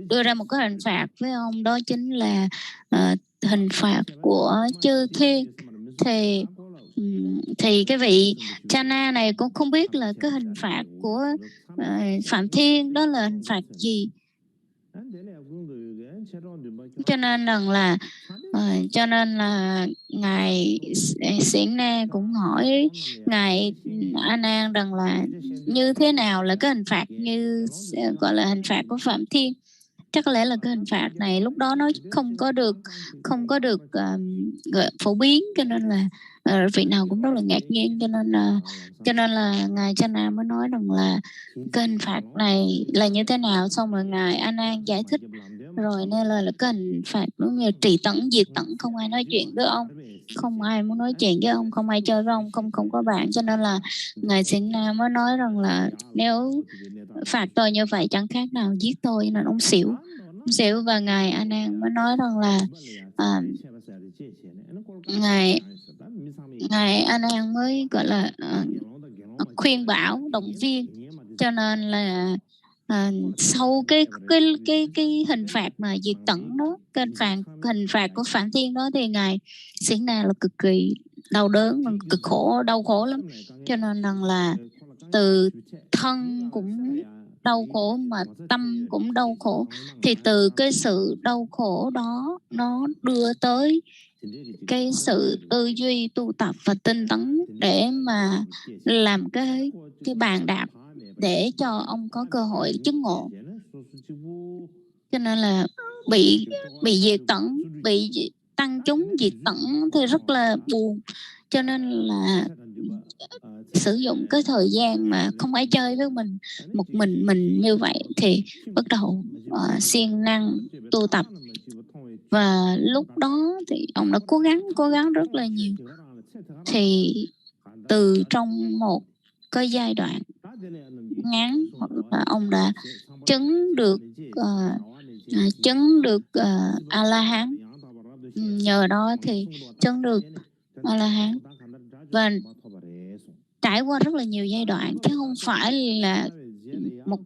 đưa ra một cái hình phạt với ông, đó chính là hình phạt của chư thiên. Thì cái vị Channa này cũng không biết là cái hình phạt của Phạm Thiên đó là hình phạt gì. Cho nên là ngài Xiển Na cũng hỏi ngài A Nan rằng là như thế nào là cái hình phạt như gọi là hình phạt của Phạm Thiên. Chắc có lẽ là cái hình phạt này lúc đó nó không có được phổ biến, cho nên là vị nào cũng rất là ngạc nhiên. Cho nên là ngài Channa mới nói rằng là cái hình phạt này là như thế nào. Xong rồi ngài A Nan giải thích rồi, nên là cái hình phạt đúng như trì tận diệt tận, không ai nói chuyện với ông, không ai muốn nói chuyện với ông, không ai chơi với ông, không có bạn. Cho nên là ngài Xiển Na mới nói rằng là nếu phạt tôi như vậy chẳng khác nào giết tôi, nên ông xỉu. Và ngài A Nan mới nói rằng là ngài A Nan mới gọi là khuyên bảo, động viên. Cho nên là sau cái hình phạt mà diệt tận đó, cái hình phạt của Phạm Thiên đó, thì ngài Xiển Na là cực kỳ đau đớn, cực khổ, đau khổ lắm. Cho nên rằng là từ thân cũng đau khổ mà tâm cũng đau khổ. Thì từ cái sự đau khổ đó nó đưa tới cái sự tư duy tu tập và tinh tấn để mà làm cái bàn đạp để cho ông có cơ hội chứng ngộ. Cho nên là bị diệt tận, bị tăng chúng diệt tận thì rất là buồn. Cho nên là sử dụng cái thời gian mà không ai chơi với mình, một mình như vậy, thì bắt đầu siêng năng tu tập. Và lúc đó thì ông đã cố gắng rất là nhiều. Thì từ trong một cái giai đoạn ngắn, hoặc là ông đã chứng được A La Hán. Nhờ đó thì chứng được A La Hán và trải qua rất là nhiều giai đoạn, chứ không phải là một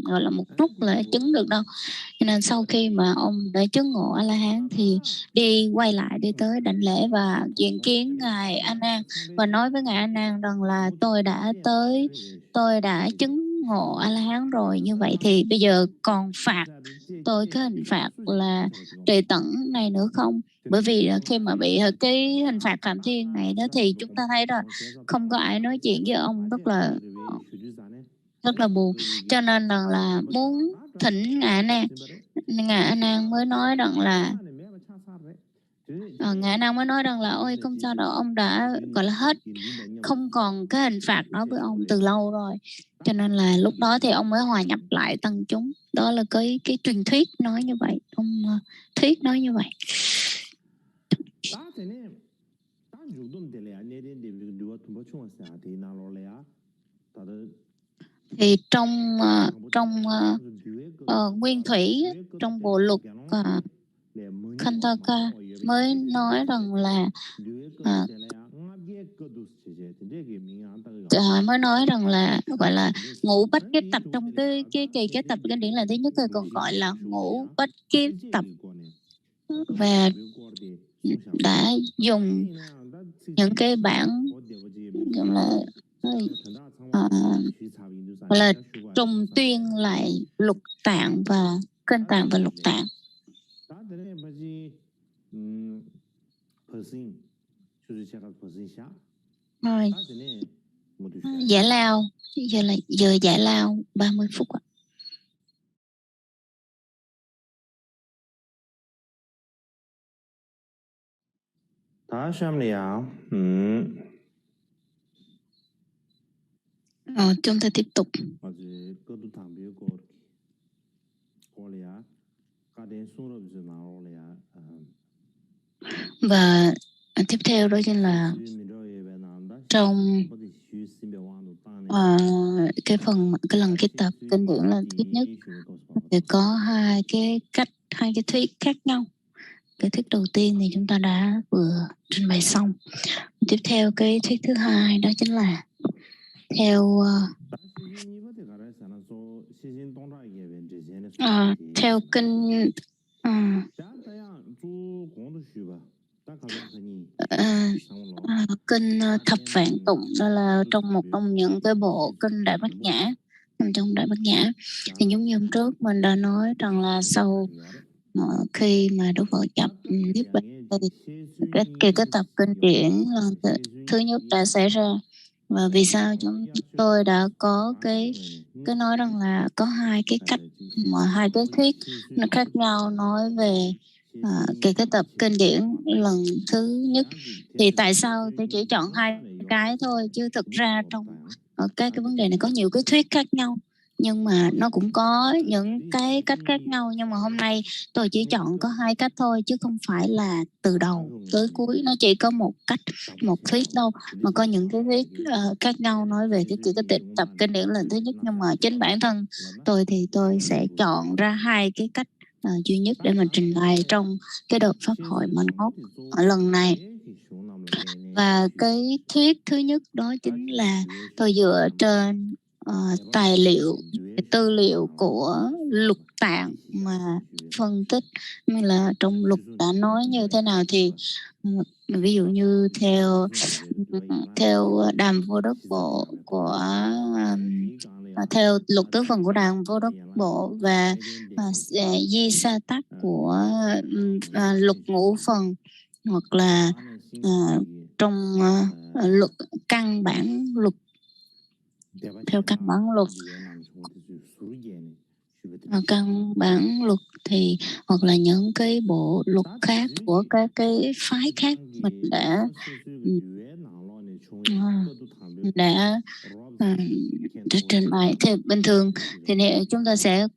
gọi là một lúc là chứng được đâu. Cho nên sau khi mà ông đã chứng ngộ A La Hán thì quay lại đi tới đảnh lễ và diện kiến ngài A Nan và nói với ngài A Nan rằng là tôi đã chứng ngộ A La Hán rồi, như vậy thì bây giờ còn phạt tôi cái hình phạt là trì tẩn này nữa không? Bởi vì khi mà bị cái hình phạt phạm thiên này đó thì chúng ta thấy là không có ai nói chuyện với ông, rất là buồn. Cho nên là muốn thỉnh ngài A Nan mới nói rằng là ngài A Nan mới nói rằng là ôi không sao đâu, ông đã gọi là hết, không còn cái hình phạt đó với ông từ lâu rồi. Cho nên là lúc đó thì ông mới hòa nhập lại tăng chúng. Đó là cái truyền thuyết nói như vậy, ông thuyết nói như vậy. Thì trong nguyên thủy, trong bộ luật Khandaka mới nói rằng là mới nói rằng là gọi là ngũ bách kiếp tập. Trong cái kỳ cái tập kinh điển là thứ nhất, còn gọi là ngũ bách kiếp tập, và đã dùng những cái bản gọi là trùng tuyên lại lục tạng và kinh tạng và lục tạng. Rồi giải lao, giờ là giờ giải lao 30 phút ạ. Chúng ta tiếp tục. Và tiếp theo đó chính là trong cái lần kết tập kinh điển là thứ nhất thì có hai cái thuyết khác nhau. Cái thuyết đầu tiên thì chúng ta đã vừa trình bày xong. Tiếp theo cái thuyết thứ hai đó chính là theo kinh kinh Thập Vạn Tụng. Đó là trong một trong những cái bộ kinh Đại Bát Nhã. Trong Đại Bát Nhã thì giống như hôm trước mình đã nói rằng là sau khi mà Đức Phật nhập Niết Bàn thì cái tập kinh điển thứ nhất đã xảy ra. Và vì sao chúng tôi đã có cái nói rằng là có hai cái cách, hai cái thuyết nó khác nhau nói về cái tập kinh điển lần thứ nhất. Thì tại sao tôi chỉ chọn hai cái thôi, chứ thực ra trong cái vấn đề này có nhiều cái thuyết khác nhau, nhưng mà nó cũng có những cái cách khác nhau. Nhưng mà hôm nay tôi chỉ chọn có hai cách thôi, chứ không phải là từ đầu tới cuối nó chỉ có một cách, một thuyết đâu, mà có những cái thuyết khác nhau nói về cái tập kinh điển lần thứ nhất. Nhưng mà chính bản thân tôi thì tôi sẽ chọn ra hai cái cách duy nhất để mình trình bày trong cái đợt pháp hội Mân Ngốc lần này. Và cái thuyết thứ nhất đó chính là tôi dựa trên tài liệu, tư liệu của lục tạng mà phân tích, như là trong lục đã nói như thế nào. Thì ví dụ như theo Đàm Vô Đức Bộ của theo lục tứ phần của Đàm Vô Đức Bộ và Di Sa Tắc của lục ngũ phần, hoặc là trong luật căn bản luật, theo căn bản luật thì hoặc là những cái bộ luật khác của các cái phái khác mình đã trình bày. Thì bình thường thì chúng ta sẽ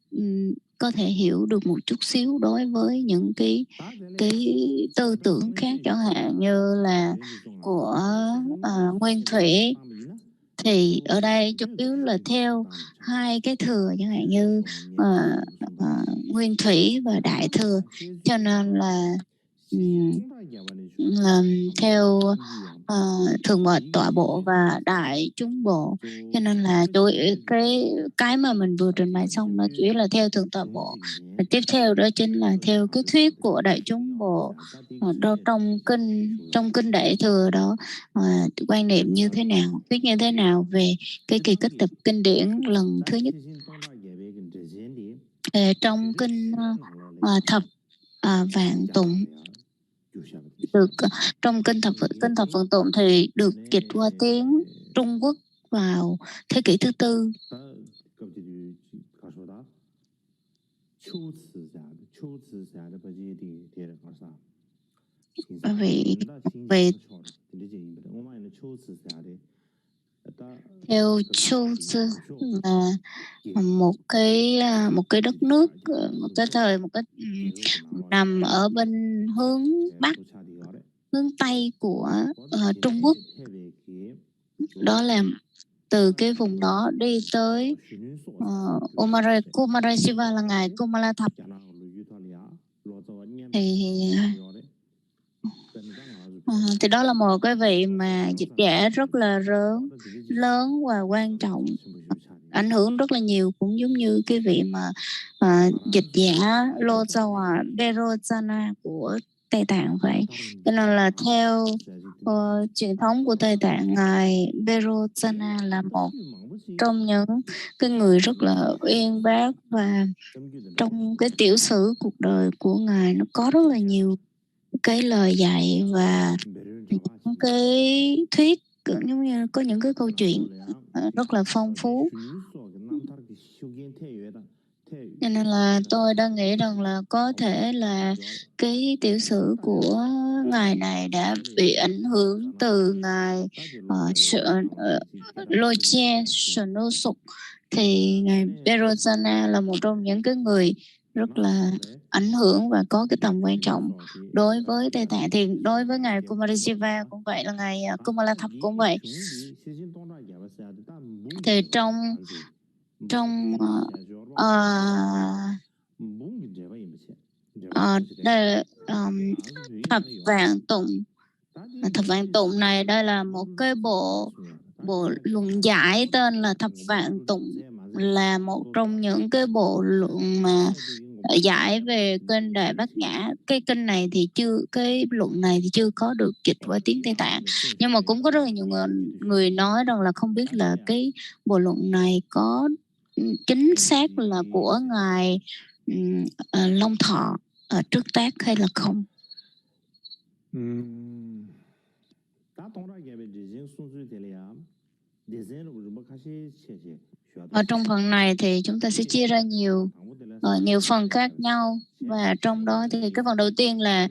có thể hiểu được một chút xíu đối với những cái tư tưởng khác, chẳng hạn như là của Nguyên Thủy thì ở đây chủ yếu là theo hai cái thừa, chẳng hạn như nguyên thủy và đại thừa, cho nên là theo thường mệnh tọa bộ và đại chúng bộ, cho nên là chủ yếu cái mà mình vừa trình bày xong nó chủ yếu là theo thường tọa bộ. Và tiếp theo đó chính là theo cái thuyết của đại chúng bộ đó, trong kinh đại thừa đó, quan niệm như thế nào, thuyết như thế nào về cái kỳ kết tập kinh điển lần thứ nhất. Trong kinh thập vạn tụng được, trong kinh thập vạn tụng thì được dịch qua tiếng Trung Quốc vào thế kỷ thứ tư. Vì theo Chu Sư là một cái đất nước, một cái thời, nằm ở bên hướng bắc, hướng tây của Trung Quốc. Đó là từ cái vùng đó đi tới Kumarasiva là ngài Kumalathap. Thì đó là một cái vị mà dịch giả rất là lớn và quan trọng, ảnh hưởng rất là nhiều, cũng giống như cái vị mà dịch giả Lozawa Berojana của Tây Tạng vậy. Cho nên là theo truyền thống của Tây Tạng, ngài Berojana là một trong những cái người rất là uyên bác, và trong cái tiểu sử cuộc đời của ngài nó có rất là nhiều cái lời dạy và những cái thuyết, giống như có những cái câu chuyện rất là phong phú. Cho nên là tôi đang nghĩ rằng là có thể là cái tiểu sử của ngài này đã bị ảnh hưởng từ ngài Loche Sonosuk. Thì ngài Berojana là một trong những cái người rất là ảnh hưởng và có cái tầm quan trọng đối với Tây Tạng. Thì đối với ngài Kumarasiva cũng vậy, là ngài Kumalathap cũng vậy. Thì trong thập vạn tụng này, đây là một cái bộ luận giải tên là thập vạn tụng, là một trong những cái bộ luận mà giải về kinh Đại Bát Nhã. Cái kinh này thì cái luận này thì chưa có được dịch qua tiếng Tây Tạng, nhưng mà cũng có rất là nhiều người nói rằng là không biết là cái bộ luận này có chính xác là của ngài Long Thọ trước tác hay là không. Ở trong phần này thì chúng ta sẽ chia ra nhiều phần khác nhau, và trong đó thì cái phần đầu tiên là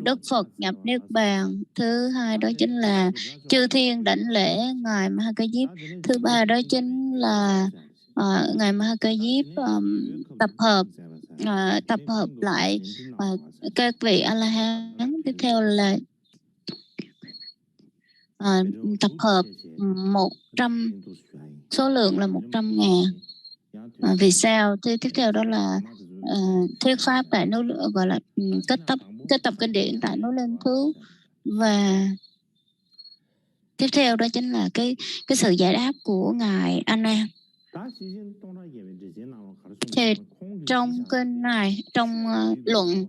Đức Phật nhập Niết Bàn, thứ hai đó chính là chư thiên đảnh lễ ngài Ma Ha Ca Diếp, thứ ba đó chính là ngài Ma Ha Ca Diếp tập hợp lại các vị A La Hán, tiếp theo là tập hợp 100, số lượng là 100.000. Vì sao? Tiếp theo đó là thuyết pháp tại núi, gọi là kết tập kinh điển tại núi Lên Thước, và tiếp theo đó chính là cái sự giải đáp của ngài A Nan. Thì trong kinh này, trong luận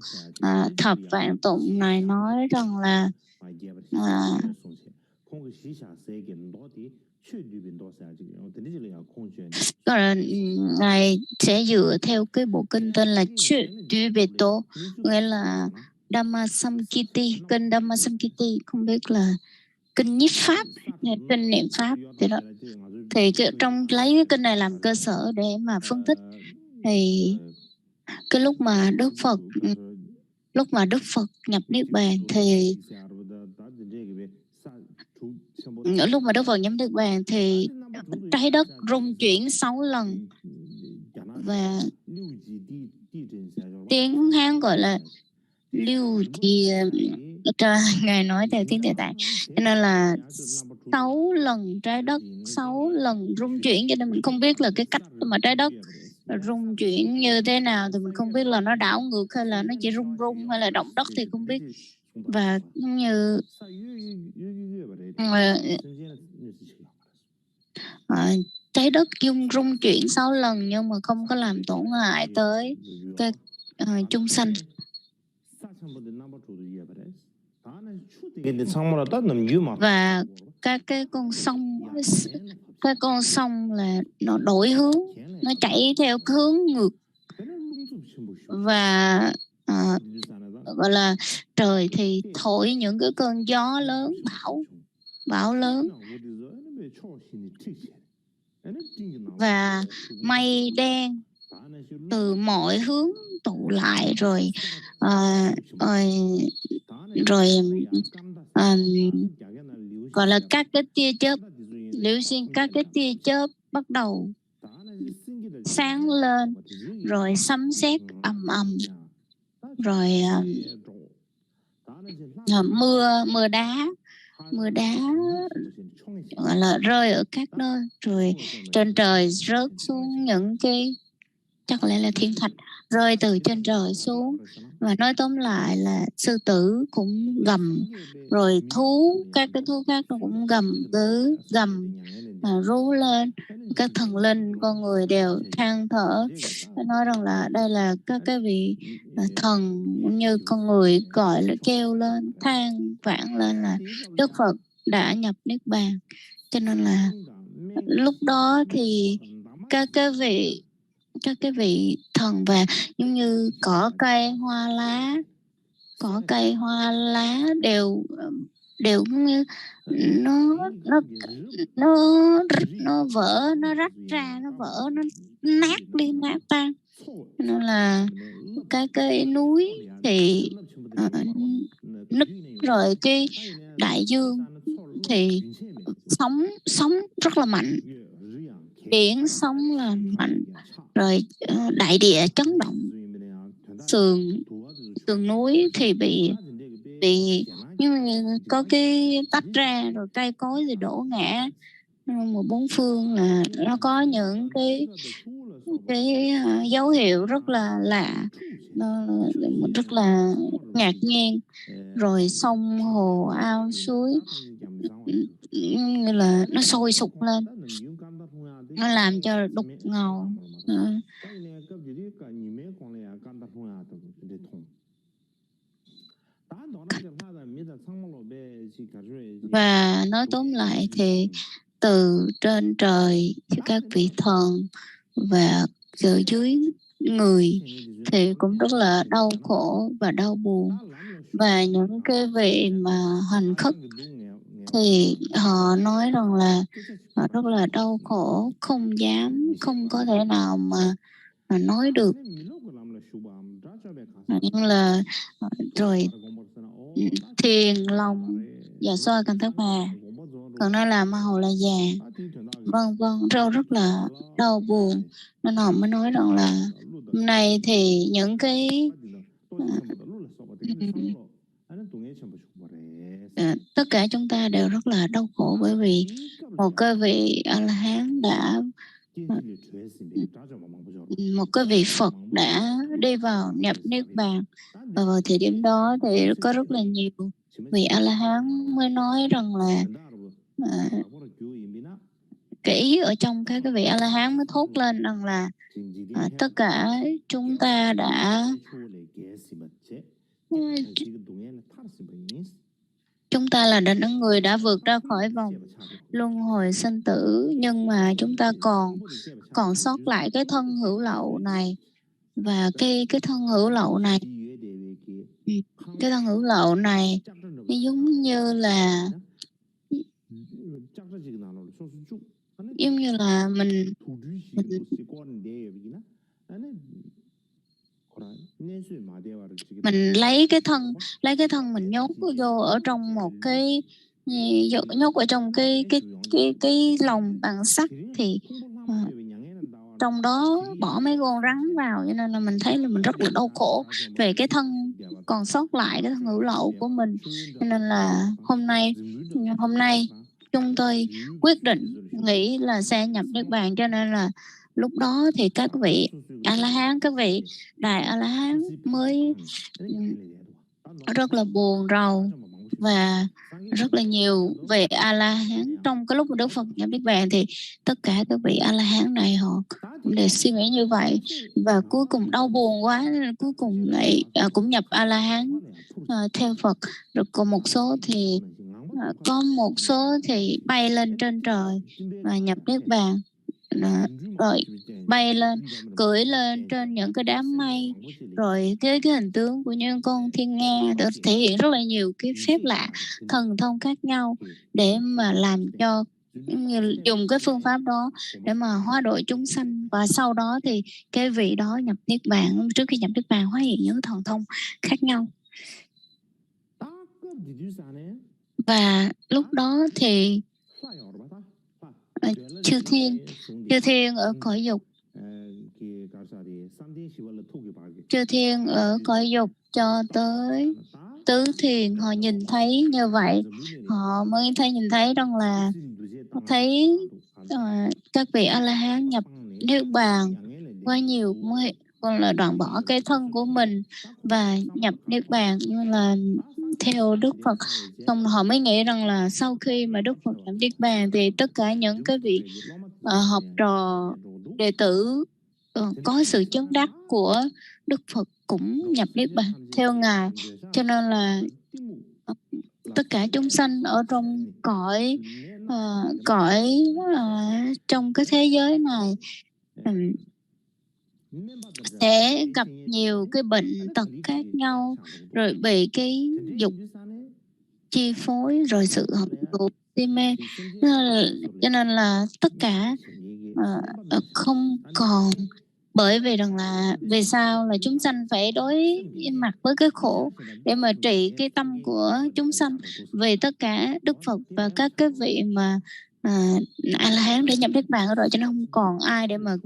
thập vạn tụng này nói rằng là ngài sẽ dựa theo cái bộ kinh tên là Chübeto, nghĩa là Dhammasamkiti, kinh Dhammasamkiti, không biết là kinh nhiếp pháp hay kinh niệm pháp thì đó. Thì trong lấy cái kinh này làm cơ sở để mà phân tích, thì cái lúc mà Đức Phật nhập Niết Bàn thì lúc mà Đức Phật nhập Niết Bàn thì trái đất rung chuyển 6 lần, và tiếng Hán gọi là lưu thì ngài nói theo tiếng Tây Tạng, cho nên là 6 lần trái đất 6 lần rung chuyển, cho nên mình không biết là cái cách mà trái đất rung chuyển như thế nào, thì mình không biết là nó đảo ngược hay là nó chỉ rung rung hay là động đất thì không biết. Và như trái đất rung chuyển 6 lần nhưng mà không có làm tổn hại tới cái chúng sanh. Và các cái con sông là nó đổi hướng, nó chảy theo hướng ngược, và gọi là trời thì thổi những cái cơn gió lớn, bão lớn, và mây đen từ mọi hướng tụ lại, rồi gọi là các cái tia chớp liễu sinh, các cái tia chớp bắt đầu sáng lên, rồi sấm sét ầm ầm, rồi mưa đá gọi là rơi ở các nơi, rồi trên trời rớt xuống những cái, chắc lẽ là thiên thạch rơi từ trên trời xuống. Và nói tóm lại là sư tử cũng gầm, rồi các cái thú khác nó cũng gầm rú lên. Các thần linh, con người đều than thở, nói rằng là đây là các cái vị thần như con người gọi là kêu lên, than vãn lên là Đức Phật đã nhập Niết Bàn. Cho nên là lúc đó thì các cái vị thần, và giống như cỏ cây hoa lá đều cũng như nó vỡ, nó rách ra, nó vỡ, nó nát đi, nát tan. Nên là cái núi thì nứt, rồi cái đại dương thì sóng rất là mạnh, biển sóng là mạnh, rồi đại địa chấn động, sườn núi thì bị nhưng mà có cái tách ra, rồi cây cối thì đổ ngã. Một bốn phương là nó có những cái dấu hiệu rất là lạ, rất là ngạc nhiên. Rồi sông hồ ao suối như là nó sôi sục lên, nó làm cho đục ngầu. Và nói tóm lại thì từ trên trời các vị thần và ở dưới người thì cũng rất là đau khổ và đau buồn. Và những cái vị mà hành khất thì họ nói rằng là họ rất là đau khổ, không có thể nào mà nói được. Nhưng là rồi thiền lòng và xoa cần thất bà, còn nó là ma hầu là già, vân rất là đau buồn. Nên họ mới nói rằng là hôm nay thì những cái tất cả chúng ta đều rất là đau khổ, bởi vì một cái vị A-la-hán một cái vị Phật đã đi vào nhập Niết Bàn. Và vào thời điểm đó thì có rất là nhiều vị A-la-hán mới nói rằng là kỹ ở trong các cái vị A-la-hán mới thốt lên rằng là tất cả chúng ta là những người đã vượt ra khỏi vòng luân hồi sinh tử, nhưng mà chúng ta còn sót lại cái thân hữu lậu này. Và cái thân hữu lậu này, nó giống như là mình lấy cái thân mình nhốt vô ở trong một cái, nhốt ở trong cái lồng bằng sắt, thì trong đó bỏ mấy con rắn vào, cho nên là mình thấy là mình rất là đau khổ về cái thân còn sót lại, cái thân hữu lậu của mình. Cho nên là hôm nay chúng tôi quyết định nghĩ là sẽ nhập Niết Bàn, cho nên là lúc đó thì các vị A-la-hán, các vị Đại A-la-hán mới rất là buồn rầu, và rất là nhiều vị A-la-hán trong cái lúc mà Đức Phật nhập Niết Bàn thì tất cả các vị A-la-hán này họ cũng đều suy nghĩ như vậy, và cuối cùng đau buồn quá nên cuối cùng lại cũng nhập A-la-hán theo Phật. Rồi còn một số thì có một số thì bay lên trên trời và nhập Niết Bàn, rồi bay lên, cưỡi lên trên những cái đám mây, rồi cái hình tướng của những con thiên nga thể hiện rất là nhiều cái phép lạ, thần thông khác nhau để mà làm cho dùng cái phương pháp đó để mà hóa độ chúng sanh. Và sau đó thì cái vị đó nhập Niết Bàn, trước khi nhập Niết Bàn hóa hiện những thần thông khác nhau. Và lúc đó thì chư thiên ở cõi dục, chư thiên ở cõi dục cho tới tứ thiền, họ nhìn thấy như vậy, họ mới nhìn thấy rằng là thấy các vị A-la-hán nhập Niết Bàn quá nhiều, còn là đoạn bỏ cái thân của mình và nhập Niết Bàn như là theo Đức Phật. Xong họ mới nghĩ rằng là sau khi mà Đức Phật nhập Niết Bàn thì tất cả những cái vị học trò đệ tử có sự chứng đắc của Đức Phật cũng nhập Niết Bàn theo Ngài. Cho nên là tất cả chúng sanh ở trong trong cái thế giới này sẽ gặp nhiều cái bệnh tật khác nhau, rồi bị cái dục chi phối, rồi sự hận thù si mê, cho nên là tất cả không còn. Bởi vì rằng là vì sao là chúng sanh phải đối mặt với cái khổ để mà trị cái tâm của chúng sanh, vì tất cả Đức Phật và các cái vị mà A-la-hán để nhập Niết Bàn rồi, cho nên không còn ai để mà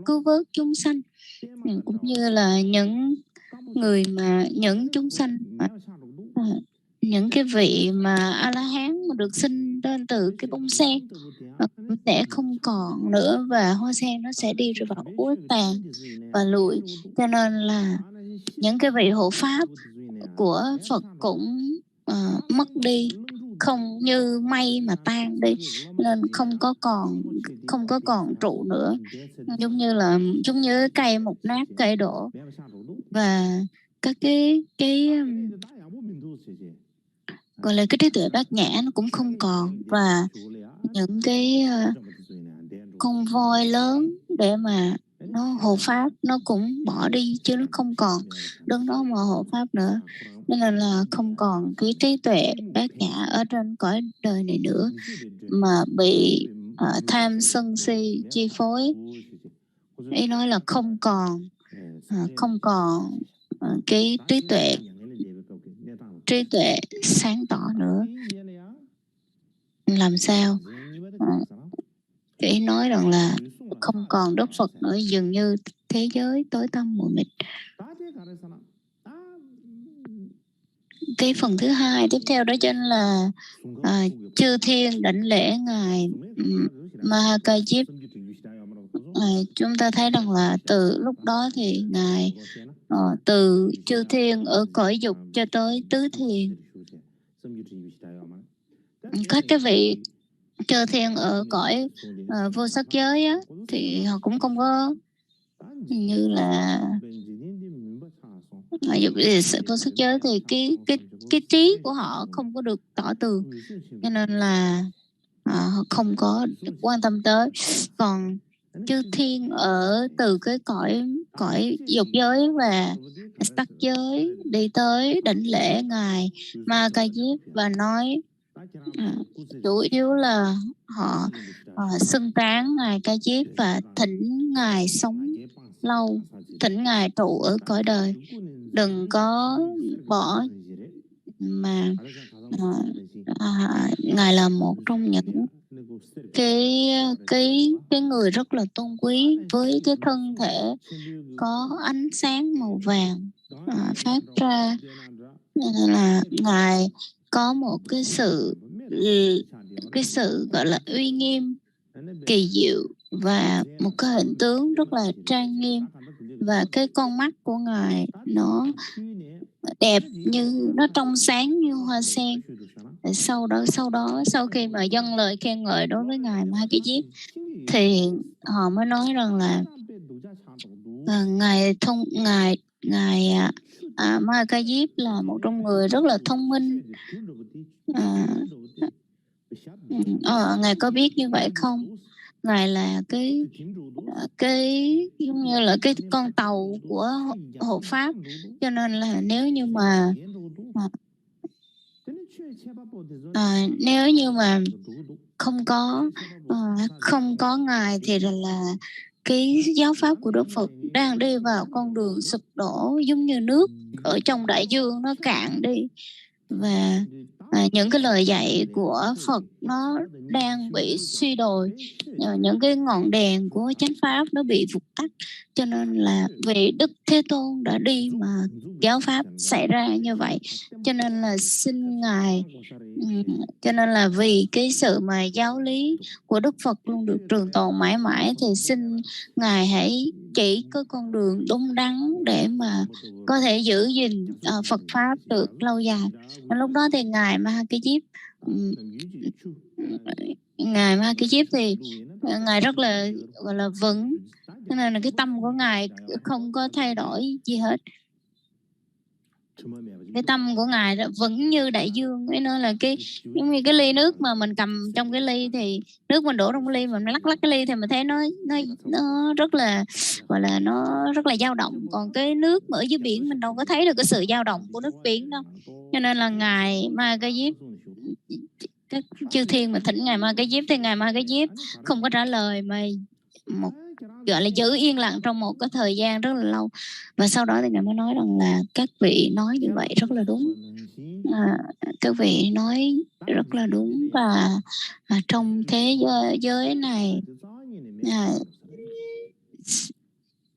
cứu vớt chúng sanh. Cũng như là những người mà những chúng sanh những cái vị mà A-la-hán mà được sinh lên từ cái bông sen sẽ không còn nữa, và hoa sen nó sẽ đi rồi vào uế tàn và lụi. Cho nên là những cái vị hộ pháp của Phật cũng mất đi, không như mây mà tan đi, nên không có còn trụ nữa, giống như cây mục nát, cây đổ, và các cái gọi là cái trí tuệ bát nhã nó cũng không còn, và những cái con voi lớn để mà nó hộ pháp nó cũng bỏ đi, chứ nó không còn đứng đó mà hộ pháp nữa. Nên là không còn cái trí tuệ bát nhã ở trên cõi đời này nữa, mà bị tham sân si chi phối. Ý nói là không còn cái trí tuệ sáng tỏ nữa. Làm sao ý nói rằng là không còn Đức Phật nữa, dường như thế giới tối tăm mù mịt. Cái phần thứ hai tiếp theo đó chính là chư thiên đảnh lễ ngài Mahakajip. Chúng ta thấy rằng là từ lúc đó thì ngài từ chư thiên ở cõi dục cho tới tứ thiền, các cái vị chư thiên ở cõi vô sắc giới á, thì họ cũng không có như là vô sắc giới thì cái trí của họ không có được tỏ tường, cho nên là họ không có quan tâm tới. Còn chư thiên ở từ cái cõi dục giới và sắc giới đi tới đảnh lễ ngài Mahakajip và nói chủ yếu là họ xưng tán ngài Ca Diếp và thỉnh ngài sống lâu, thỉnh ngài trụ ở cõi đời, đừng có bỏ, mà ngài là một trong những cái người rất là tôn quý, với cái thân thể có ánh sáng màu vàng phát ra, nên là ngài có một cái sự cái sự gọi là uy nghiêm kỳ diệu và một cái hình tướng rất là trang nghiêm, và cái con mắt của Ngài nó đẹp như, nó trong sáng như hoa sen. Sau khi mà dâng lời khen ngợi đối với Ngài Ma Cái Diếp, thì họ mới nói rằng là ngài Ma Cái Diếp là một trong người rất là thông minh. Ngài có biết như vậy không? Ngài là cái giống như là cái con tàu của hộ pháp, cho nên là nếu như mà không có Ngài thì là cái giáo pháp của Đức Phật đang đi vào con đường sụp đổ, giống như nước ở trong đại dương nó cạn đi, và những cái lời dạy của Phật nó đang bị suy đồi, những cái ngọn đèn của chánh pháp nó bị vụt tắt, cho nên là vì Đức Thế Tôn đã đi mà giáo pháp xảy ra như vậy. Cho nên là xin Ngài, cho nên là vì cái sự mà giáo lý của Đức Phật luôn được trường tồn mãi mãi, thì xin Ngài hãy chỉ có con đường đúng đắn để mà có thể giữ gìn Phật pháp được lâu dài. Lúc đó thì Ngài Ma Cái Diếp thì Ngài rất là gọi là vững, cho nên là cái tâm của Ngài không có thay đổi gì hết. Cái tâm của Ngài vững như đại dương. Cái nó là giống như cái ly nước mà mình cầm trong cái ly, thì nước mình đổ trong cái ly, mình lắc cái ly thì mình thấy nó rất là gọi là nó rất là dao động. Còn cái nước ở dưới biển mình đâu có thấy được cái sự dao động của nước biển đâu. Cho nên là Ngài Ma Cái Diếp, các chư thiên mà thỉnh Ngài Ma Cái Diếp, thì Ngài Ma Cái Diếp không có trả lời, mà gọi là giữ yên lặng trong một cái thời gian rất là lâu. Và sau đó thì Ngài mới nói rằng là các vị nói như vậy rất là đúng. Các vị nói rất là đúng, và trong thế giới này,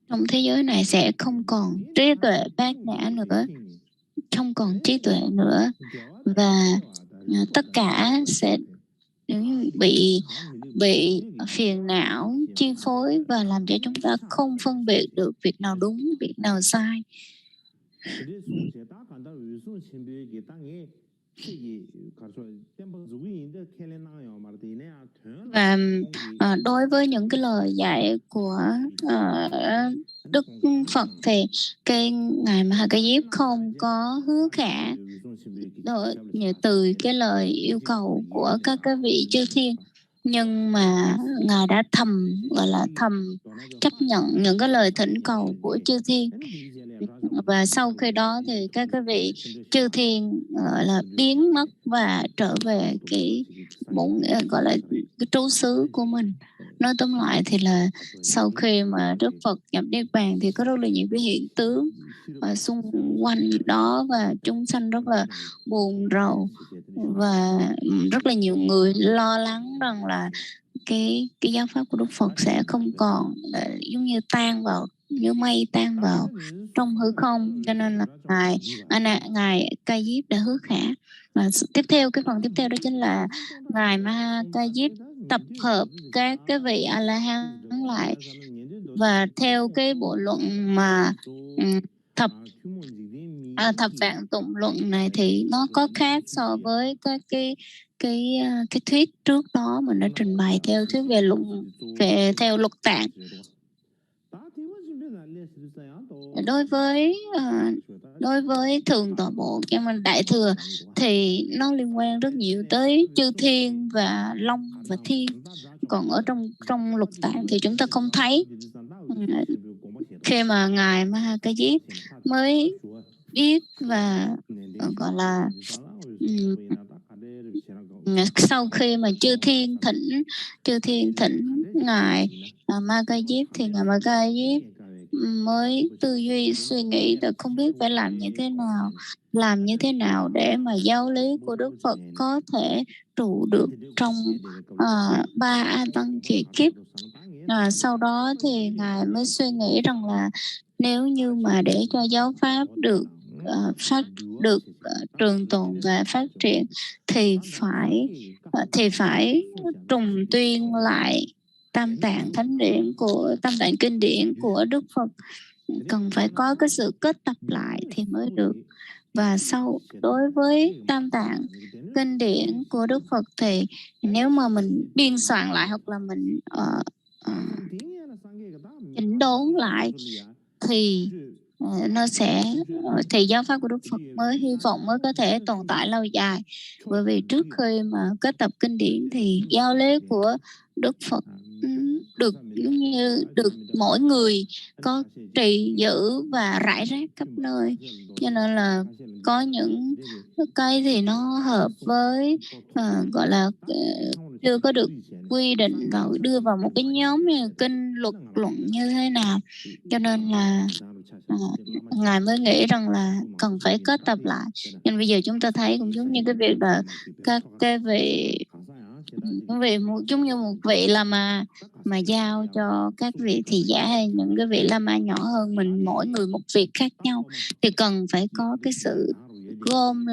trong thế giới này sẽ không còn trí tuệ bát nhã nữa, không còn trí tuệ nữa, và tất cả sẽ bị phiền não chi phối và làm cho chúng ta không phân biệt được việc nào đúng, việc nào sai. Và đối với những cái lời dạy của Đức Phật thì cái Ngài Ma Cái Diếp không có hứa khả từ cái lời yêu cầu của các cái vị chư thiên, nhưng mà Ngài đã gọi là thầm chấp nhận những cái lời thỉnh cầu của chư thiên. Và sau khi đó thì các cái vị chư thiên gọi là biến mất và trở về cái gọi là cái trú xứ của mình. Nói tóm lại thì là sau khi mà Đức Phật nhập Niết Bàn thì có rất là nhiều cái hiện tướng xung quanh đó, và chúng sanh rất là buồn rầu, và rất là nhiều người lo lắng rằng là cái giáo pháp của Đức Phật sẽ không còn, giống như tan vào, như mây tan vào trong hư không. Cho nên là Ngài Ca Diếp đã hứa khả. Và tiếp theo, cái phần tiếp theo đó chính là Ngài Ma Ca Diếp tập hợp các cái vị A La Hán lại, và theo cái bộ luận mà thập vạn tụng luận này thì nó có khác so với các cái thuyết trước đó mình đã trình bày theo thuyết theo Lục Tạng. Đối với thường tọa bộ trong mình Đại Thừa thì nó liên quan rất nhiều tới chư thiên và long và thiên. Còn ở trong Lục Tạng thì chúng ta không thấy. Khi mà Ngài Ma Ca Diếp mới biết và gọi là sau khi mà chư thiên thỉnh Ngài Ma Ca Diếp, thì Ngài Ma Ca Diếp mới tư duy suy nghĩ được không biết phải làm như thế nào để mà giáo lý của Đức Phật có thể trụ được trong 3 A Tăng kỳ kiếp. Sau đó thì Ngài mới suy nghĩ rằng là nếu như mà để cho giáo pháp được trường tồn và phát triển thì phải trùng tuyên lại tam tạng kinh điển của Đức Phật, cần phải có cái sự kết tập lại thì mới được. Và đối với tam tạng kinh điển của Đức Phật thì nếu mà mình biên soạn lại hoặc là mình chỉnh đốn lại thì nó sẽ thì giáo pháp của Đức Phật mới hy vọng mới có thể tồn tại lâu dài. Bởi vì trước khi mà kết tập kinh điển thì giáo lý của Đức Phật được mỗi người có trì giữ và rải rác khắp nơi, cho nên là có những cái thì nó hợp với gọi là chưa có được quy định và đưa vào một cái nhóm như kinh luật luận như thế nào, cho nên là Ngài mới nghĩ rằng là cần phải kết tập lại. Nhưng bây giờ chúng ta thấy cũng giống như cái việc là các cái vị giống như một vị là mà giao cho các vị thị giả hay những cái vị lama nhỏ hơn mình, mỗi người một việc khác nhau, thì cần phải có cái sự gom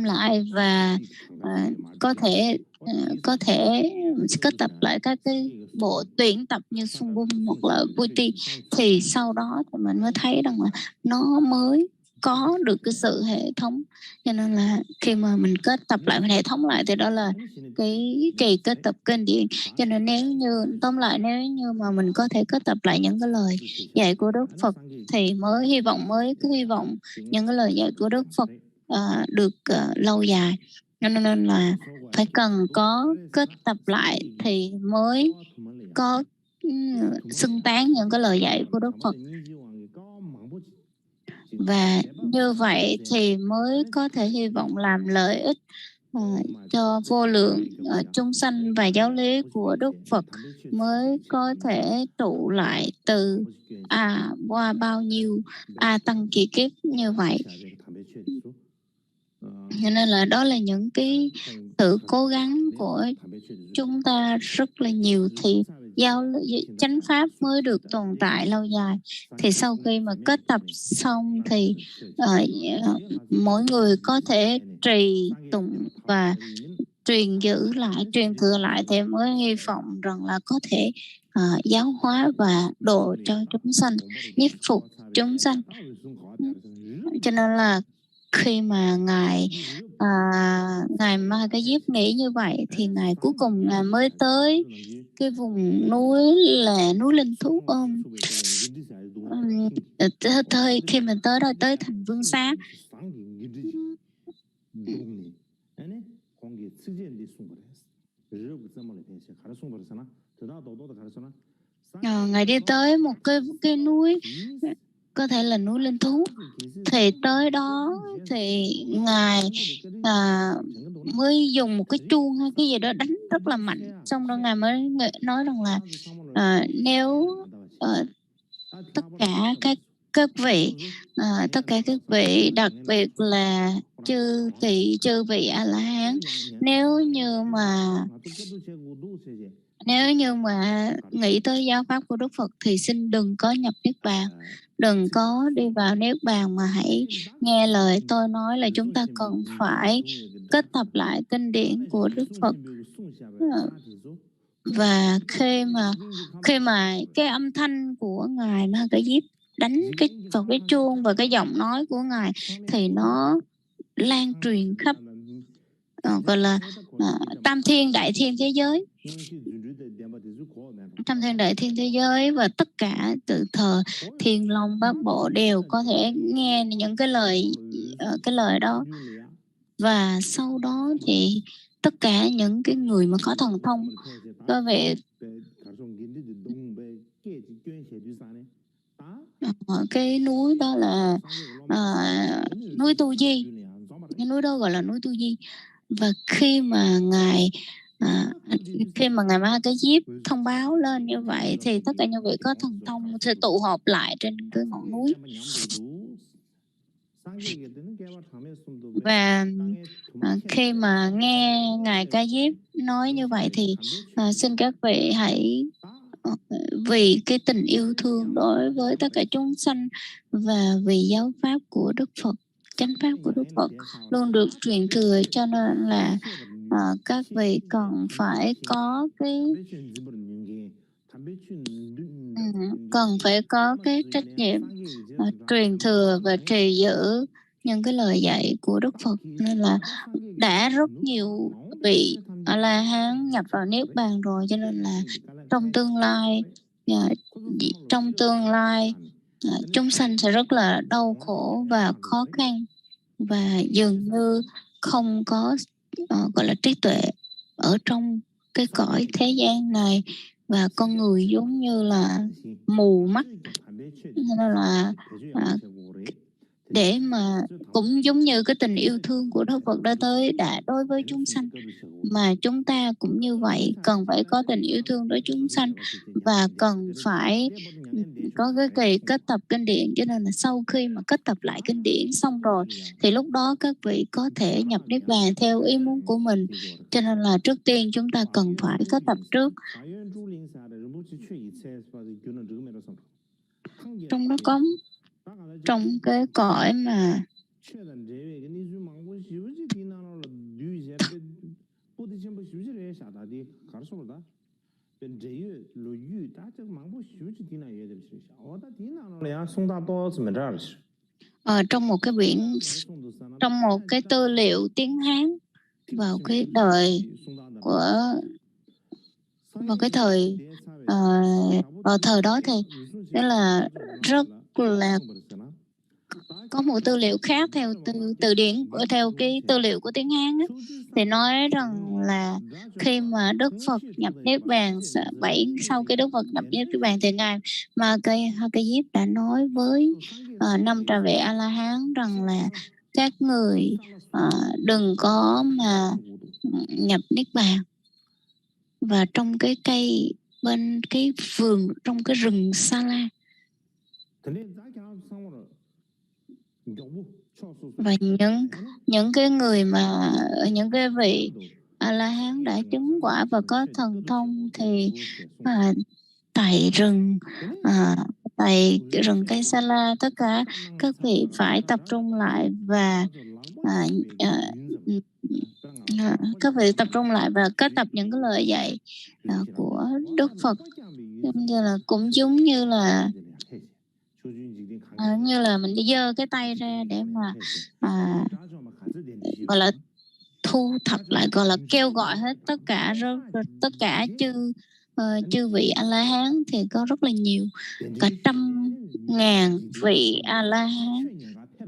lại và có thể kết tập lại các cái bộ tuyển tập như Sung Bum hoặc là Puti, thì sau đó thì mình mới thấy rằng là nó mới có được cái sự hệ thống. Cho nên là khi mà mình kết tập lại, mình hệ thống lại thì đó là cái kỳ kết tập kinh điển. Cho nên nếu như mà mình có thể kết tập lại những cái lời dạy của Đức Phật thì mới hy vọng những cái lời dạy của Đức Phật được lâu dài. Cho nên là phải cần có kết tập lại thì mới có xưng tán những cái lời dạy của Đức Phật. Và như vậy thì mới có thể hy vọng làm lợi ích cho vô lượng chúng sanh, và giáo lý của Đức Phật mới có thể trụ lại từ qua bao nhiêu tăng kỳ kiếp như vậy. Cho nên là đó là những cái sự cố gắng của chúng ta rất là nhiều thì chánh pháp mới được tồn tại lâu dài. Thì sau khi mà kết tập xong thì mỗi người có thể trì tụng và truyền thừa lại thì mới hy vọng rằng là có thể giáo hóa và độ cho chúng sanh, nhiếp phục chúng sanh. Cho nên là khi mà ngài Ma Ca Diếp nghĩ như vậy thì ngài cuối cùng ngài mới tới cái vùng núi là núi Linh Thú. Khi mình tới đó, tới thành Vương Xá, ngài đi tới một cái núi, có thể là núi Linh Thú. Thì tới đó thì ngài mới dùng một cái chuông hay cái gì đó đánh rất là mạnh, xong rồi ngài mới nói rằng là nếu tất cả các vị, đặc biệt là chư vị A La Hán, nếu như mà nghĩ tới giáo pháp của Đức Phật thì xin đừng có nhập niết bàn, đừng có đi vào niết bàn, mà hãy nghe lời tôi nói là chúng ta cần phải kết tập lại kinh điển của Đức Phật. Và khi mà cái âm thanh của ngài Ma Ca Diếp đánh vào cái chuông và cái giọng nói của ngài thì nó lan truyền khắp gọi là tam thiên đại thiên thế giới. Tam thiên đại thiên thế giới và tất cả từ thờ Thiên Long Bát Bộ đều có thể nghe những cái lời đó. Và sau đó thì tất cả những cái người mà có thần thông, có vẻ cái núi đó là núi Tu Di, cái núi đó gọi là núi Tu Di. Và khi mà ngài Ma Ca Diếp thông báo lên như vậy thì tất cả những vị có thần thông sẽ tụ họp lại trên cái ngọn núi. Và khi mà nghe ngài Ca Diếp nói như vậy thì xin các vị hãy vì cái tình yêu thương đối với tất cả chúng sanh và vì giáo pháp của Đức Phật, chánh pháp của Đức Phật luôn được truyền thừa, cho nên là các vị cần phải có cái trách nhiệm truyền thừa và trì giữ những cái lời dạy của Đức Phật. Nên là đã rất nhiều vị A La Hán nhập vào niết bàn rồi, cho nên là trong tương lai chúng sanh sẽ rất là đau khổ và khó khăn, và dường như không có gọi là trí tuệ ở trong cái cõi thế gian này, và con người giống như là mù mắt. Nên là để mà cũng giống như cái tình yêu thương của Đức Phật đã đối với chúng sanh, mà chúng ta cũng như vậy, cần phải có tình yêu thương đối chúng sanh và cần phải có cái kỳ kết tập kinh điển. Cho nên là sau khi mà kết tập lại kinh điển xong rồi thì lúc đó các vị có thể nhập niết bàn theo ý muốn của mình. Cho nên là trước tiên chúng ta cần phải kết tập trước. Trong đó có trong cái cõi mà trong một cái biển, trong một cái tư liệu tiếng Hán vào cái đời vào cái thời vào thời đó thì đó là rất là có một tư liệu khác theo từ điển theo cái tư liệu của tiếng Hán ấy, thì nói rằng là khi mà Đức Phật nhập niết bàn sau khi Đức Phật nhập niết bàn thì ngài mà cây Diếp đã nói với 500 vị A La Hán rằng là các người đừng có mà nhập niết bàn. Và trong cái cây bên cái vườn, trong cái rừng Sa La, và những cái người mà những cái vị A La Hán đã chứng quả và có thần thông thì tại rừng cây Sa La, tất cả các vị phải tập trung lại và các vị tập trung lại và kết tập những cái lời dạy của Đức Phật, cũng giống như là mình đi giơ cái tay ra để mà gọi là thu thập lại, gọi là kêu gọi hết tất cả chư vị A La Hán, thì có rất là nhiều, cả 100.000 vị A La Hán.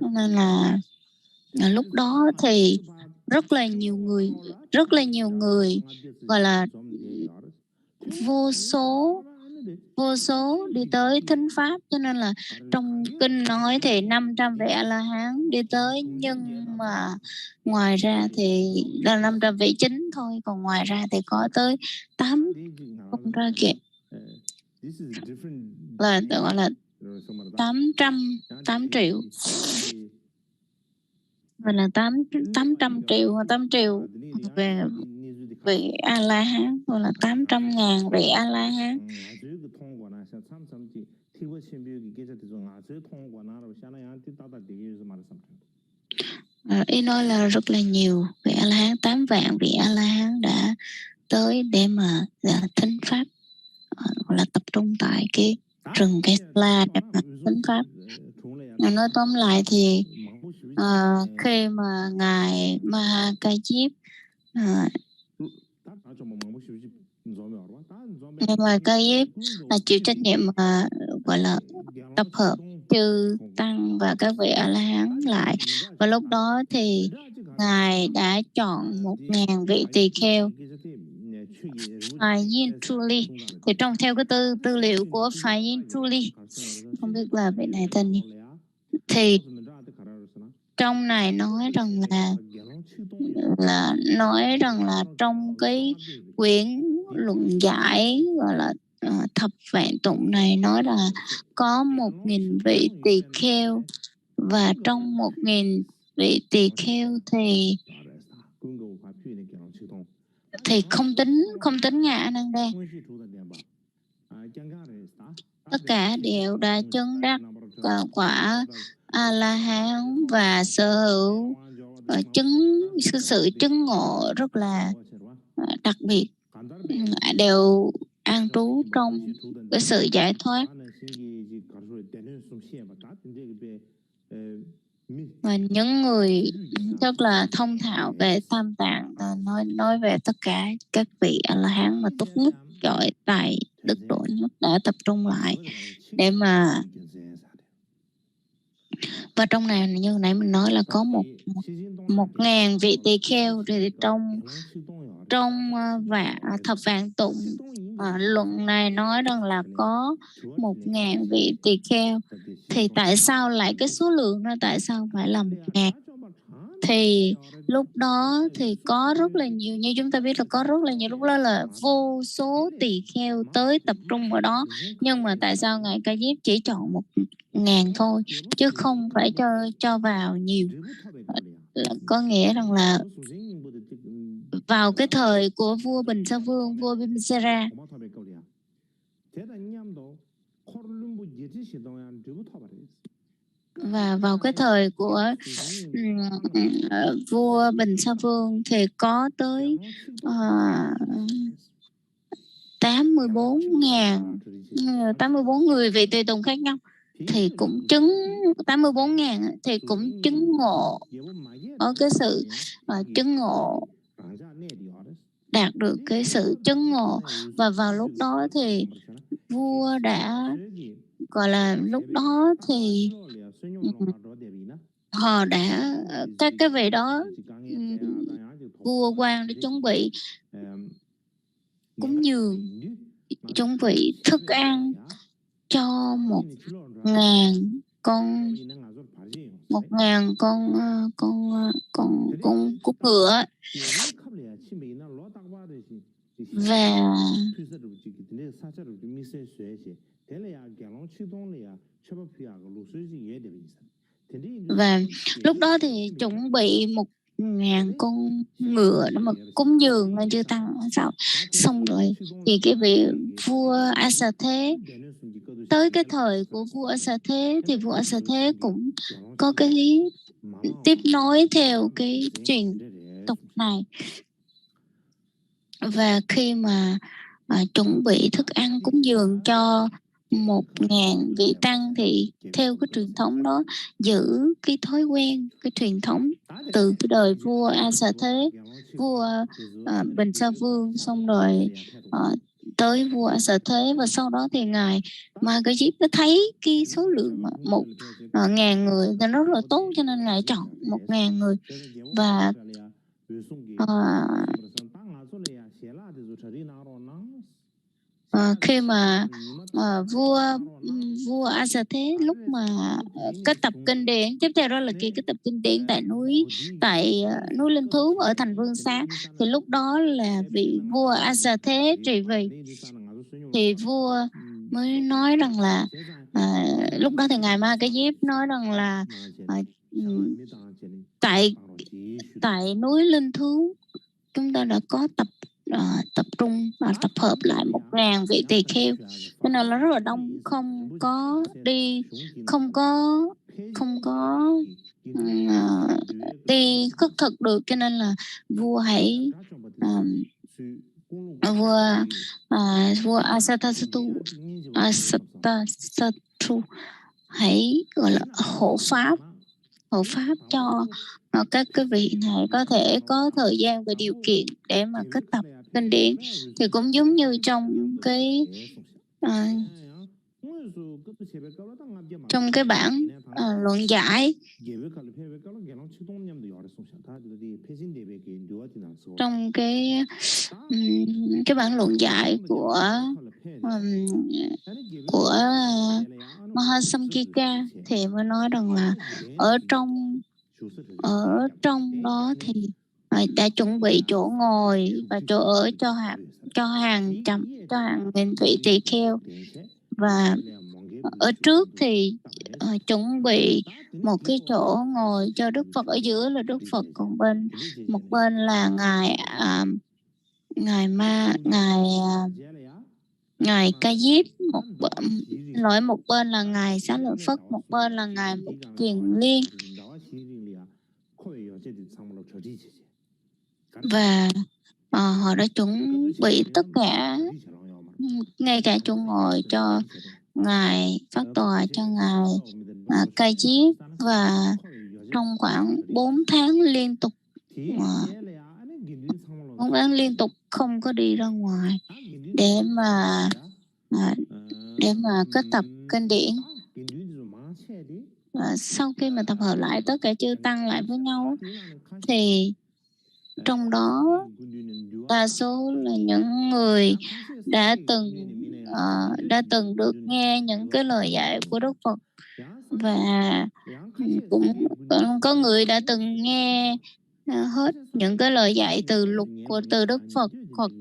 Nên là lúc đó thì rất là nhiều người gọi là vô số đi tới thính pháp. Cho nên là trong kinh nói thì 500 vị A La Hán đi tới, nhưng mà ngoài ra thì là 500 vị chính thôi, còn ngoài ra thì có tới 8 không ra kìa, là gọi là 8 triệu, và là 800 triệu về vị A La Hán, hoặc là 800.000 vị A La Hán. Ý nói là rất là nhiều vị A La Hán, 8 vạn vị A La Hán đã tới để mà thính pháp, gọi là tập trung tại cái rừng cây la để mà thính pháp. Nói tóm lại thì khi mà ngài Ma Ca Diếp ngài Ca Diếp là chịu trách nhiệm gọi là tập hợp chư tăng và các vị A La Hán lại, và lúc đó thì ngài đã chọn 1.000 vị tỳ kheo Phài Yin Truly. Thì theo cái tư liệu của Phài Yin Truly, không biết là vị này tên gì, thì trong này nói rằng là trong cái quyển luận giải gọi là thập vạn tụng này nói là có 1.000 vị tỳ kheo, và trong 1.000 vị tỳ kheo thì không tính ngài A Nan Đa. tất cả đều đã chứng đắc quả A-la-hán và sở hữu sự chứng ngộ rất là đặc biệt, đều an trú trong cái sự giải thoát. Và những người rất là thông thạo về tam tạng nói về tất cả các vị A-la-hán mà tốt nhất, giỏi tài đức độ nhất đã tập trung lại để mà, và trong này như nãy mình nói là có 1.000 vị tỳ kheo, thì trong thập vạn tụng luận này nói rằng là có 1.000 vị tỳ kheo, thì tại sao lại cái số lượng đó tại sao phải là 1.000? Thì lúc đó thì có rất là nhiều, như chúng ta biết là có rất là nhiều, lúc đó là vô số tỳ kheo tới tập trung ở đó, nhưng mà tại sao Ngài Ca Diếp chỉ chọn 1.000 thôi chứ không phải cho vào nhiều? Có nghĩa rằng là vào cái thời của vua Bình Sa Vương, vua Bimsara, và vào cái thời của vua Bình Sa Vương thì có tới 84 người vị tùy tùng khác nhau, thì cũng chứng 84.000 thì cũng chứng ngộ ở cái sự chứng ngộ, đạt được cái sự chứng ngộ. Và vào lúc đó thì vua đã gọi là, lúc đó thì họ đã các cái vị đó, vua quan đã chuẩn bị cúng dường, chuẩn bị thức ăn cho 1.000 con ngựa, và lúc đó thì chuẩn bị 1.000 con ngựa để mà cúng dường lên chư tăng sao. Xong rồi thì cái vị vua A Xà Thế, tới cái thời của vua A Xà Thế thì vua A Xà Thế cũng có cái tiếp nối theo cái truyền tục này, và khi mà chuẩn bị thức ăn cúng dường cho 1.000 vị tăng thì theo cái truyền thống đó, giữ cái thói quen, cái truyền thống từ cái đời vua A Xà Thế, vua Bình Sa Vương, xong rồi tới vua A Xà Thế, và sau đó thì ngài Ma Ca Diếp nó thấy cái số lượng 1.000 người thì nó rất là tốt, cho nên ngài chọn 1.000 người. Và khi mà vua A Xà Thế lúc mà cái tập kinh điển tiếp theo đó là cái tập kinh điển tại núi Linh Thú ở thành Vương Xá, thì lúc đó là vị vua A Xà Thế trị vì, thì vua mới nói rằng là lúc đó thì ngài Ma Ca Diếp nói rằng là tại núi Linh Thú chúng ta đã có tập trung và tập hợp lại 1.000 vị tỳ kheo, cho nên là rất là đông, không có đi khất thực được, cho nên là vua hãy vua Asatasattu hãy gọi là hộ pháp cho các cái vị này có thể có thời gian và điều kiện để mà kết tập kinh điển. Thì cũng giống như trong cái bản luận giải, trong cái bản luận giải của Mahasamgika thì mới nói rằng là ở trong đó thì đã chuẩn bị chỗ ngồi và chỗ ở cho hàng nghìn vị tỳ kheo, và ở trước thì chuẩn bị một cái chỗ ngồi cho Đức Phật, ở giữa là Đức Phật, còn một bên là ngài ngài Ca Diếp, một bên là ngài Xá Lợi Phất, một bên là ngài Mục Kiền Liên. Và họ đã chuẩn bị tất cả, ngay cả chỗ ngồi cho ngài phát tòa cho ngài Ca Diếp, và trong khoảng 4 tháng liên tục, 4 tháng liên tục không có đi ra ngoài để mà kết tập kinh điển. Sau khi mà tập hợp lại tất cả chư tăng lại với nhau, thì trong đó đa số là những người đã từng được nghe những cái lời dạy của Đức Phật, và cũng có người đã từng nghe hết những cái lời dạy từ Đức Phật, hoặc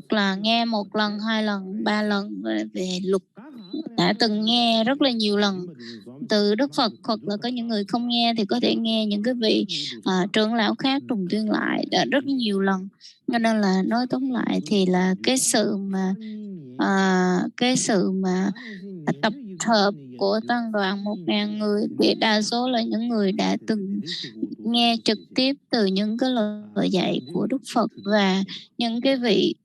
là nghe 1 lần, 2 lần, 3 lần về lục, đã từng nghe rất là nhiều lần từ Đức Phật, hoặc là có những người không nghe thì có thể nghe những cái vị trưởng lão khác trùng tuyên lại đã rất nhiều lần. Cho nên là nói tóm lại thì là cái sự mà tập hợp của tăng đoàn 1.000 người thì đa số là những người đã từng nghe trực tiếp từ những cái lời dạy của Đức Phật, và những cái vị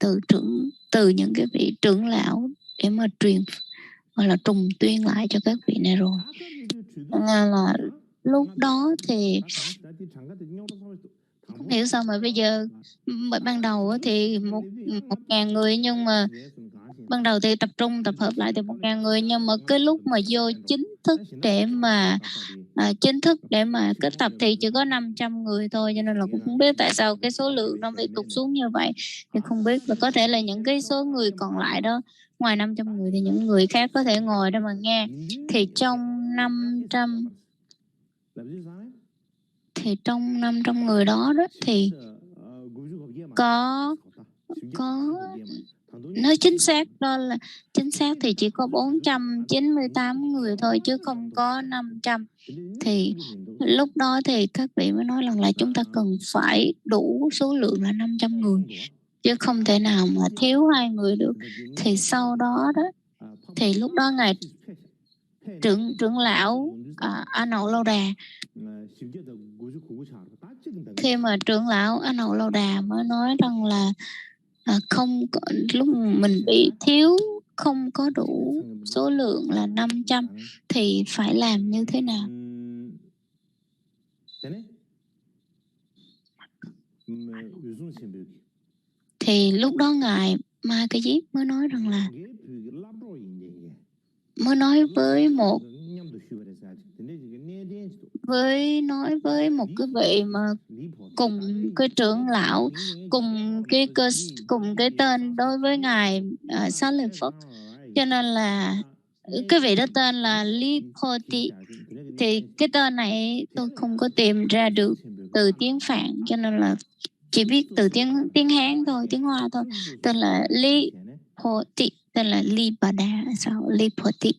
từ những cái vị trưởng lão để mà truyền hoặc là trùng tuyên lại cho các vị này rồi. Nên là lúc đó thì không hiểu sao mà bây giờ ban đầu thì 1.000 người, nhưng mà ban đầu thì tập hợp lại thì 1.000 người, nhưng mà cái lúc mà vô chính thức để mà kết tập thì chỉ có 500 người thôi, cho nên là cũng không biết tại sao cái số lượng nó bị tụt xuống như vậy. Thì không biết là có thể là những cái số người còn lại đó, ngoài 500 người thì những người khác có thể ngồi để mà nghe. Thì trong 500 người đó thì có nói chính xác thì chỉ có 498 người thôi, chứ không có 500. Thì lúc đó thì các vị mới nói rằng là chúng ta cần phải đủ số lượng là 500 người, chứ không thể nào mà thiếu 2 người được. Thì sau đó thì lúc đó ngài trưởng lão A Nậu Lâu Đà, khi mà trưởng lão A Nậu Lâu Đà mới nói rằng là không có, lúc mình bị thiếu, không có đủ số lượng là 500 thì phải làm như thế nào? Thì lúc đó ngài Ma Ca Diếp mới nói rằng là nói với một cái vị mà cùng cái trưởng lão, cùng cái tên đối với ngài Xá Lợi Phất, cho nên là cái vị đó tên là Lipoti. Thì cái tên này tôi không có tìm ra được từ tiếng Phạn, cho nên là chỉ biết từ tiếng Hán thôi, tiếng Hoa thôi. Tên là Lipoti, tên là Lipada, sao Lipoti.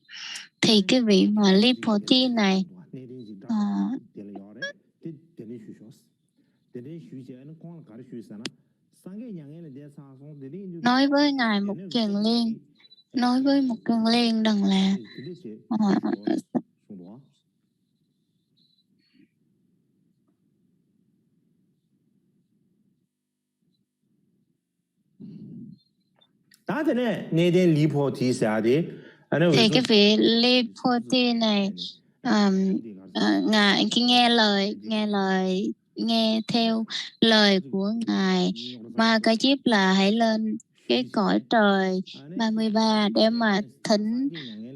Thì cái vị mà Lipoti này nói với ngài Mục Kiền Liên rằng là thì cái vị Lipoti này ngài nghe theo lời của ngài Ma Ca Diếp là hãy lên cái cõi trời 33 để mà thỉnh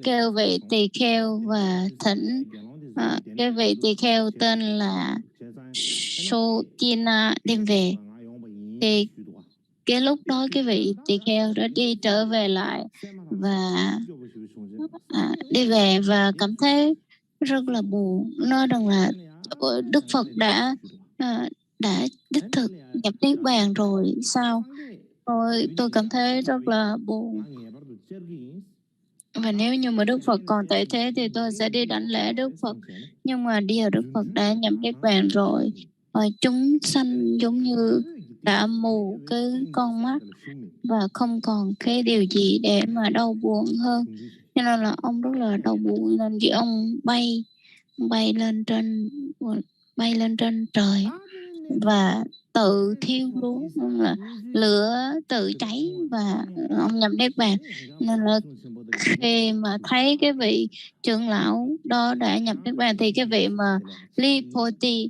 kêu vị tỳ kheo, và thỉnh cái vị tỳ kheo tên là Sotina đem về. Thì cái lúc đó cái vị tỳ kheo đã đi trở về lại và đi về và cảm thấy rất là buồn, nói rằng là Đức Phật đã đích thực nhập niết bàn rồi sao? Tôi cảm thấy rất là buồn, và nếu như mà Đức Phật còn tại thế thì tôi sẽ đi đảnh lễ Đức Phật. Nhưng mà bây giờ Đức Phật đã nhập niết bàn rồi, chúng sanh giống như đã mù cái con mắt và không còn cái điều gì để mà đau buồn hơn, cho nên là ông rất là đau buồn, nên chỉ ông bay lên trên trời và tự thiêu luôn, nên là lửa tự cháy và ông nhập niết bàn. Nên là khi mà thấy cái vị trưởng lão đó đã nhập niết bàn thì cái vị mà Lipoti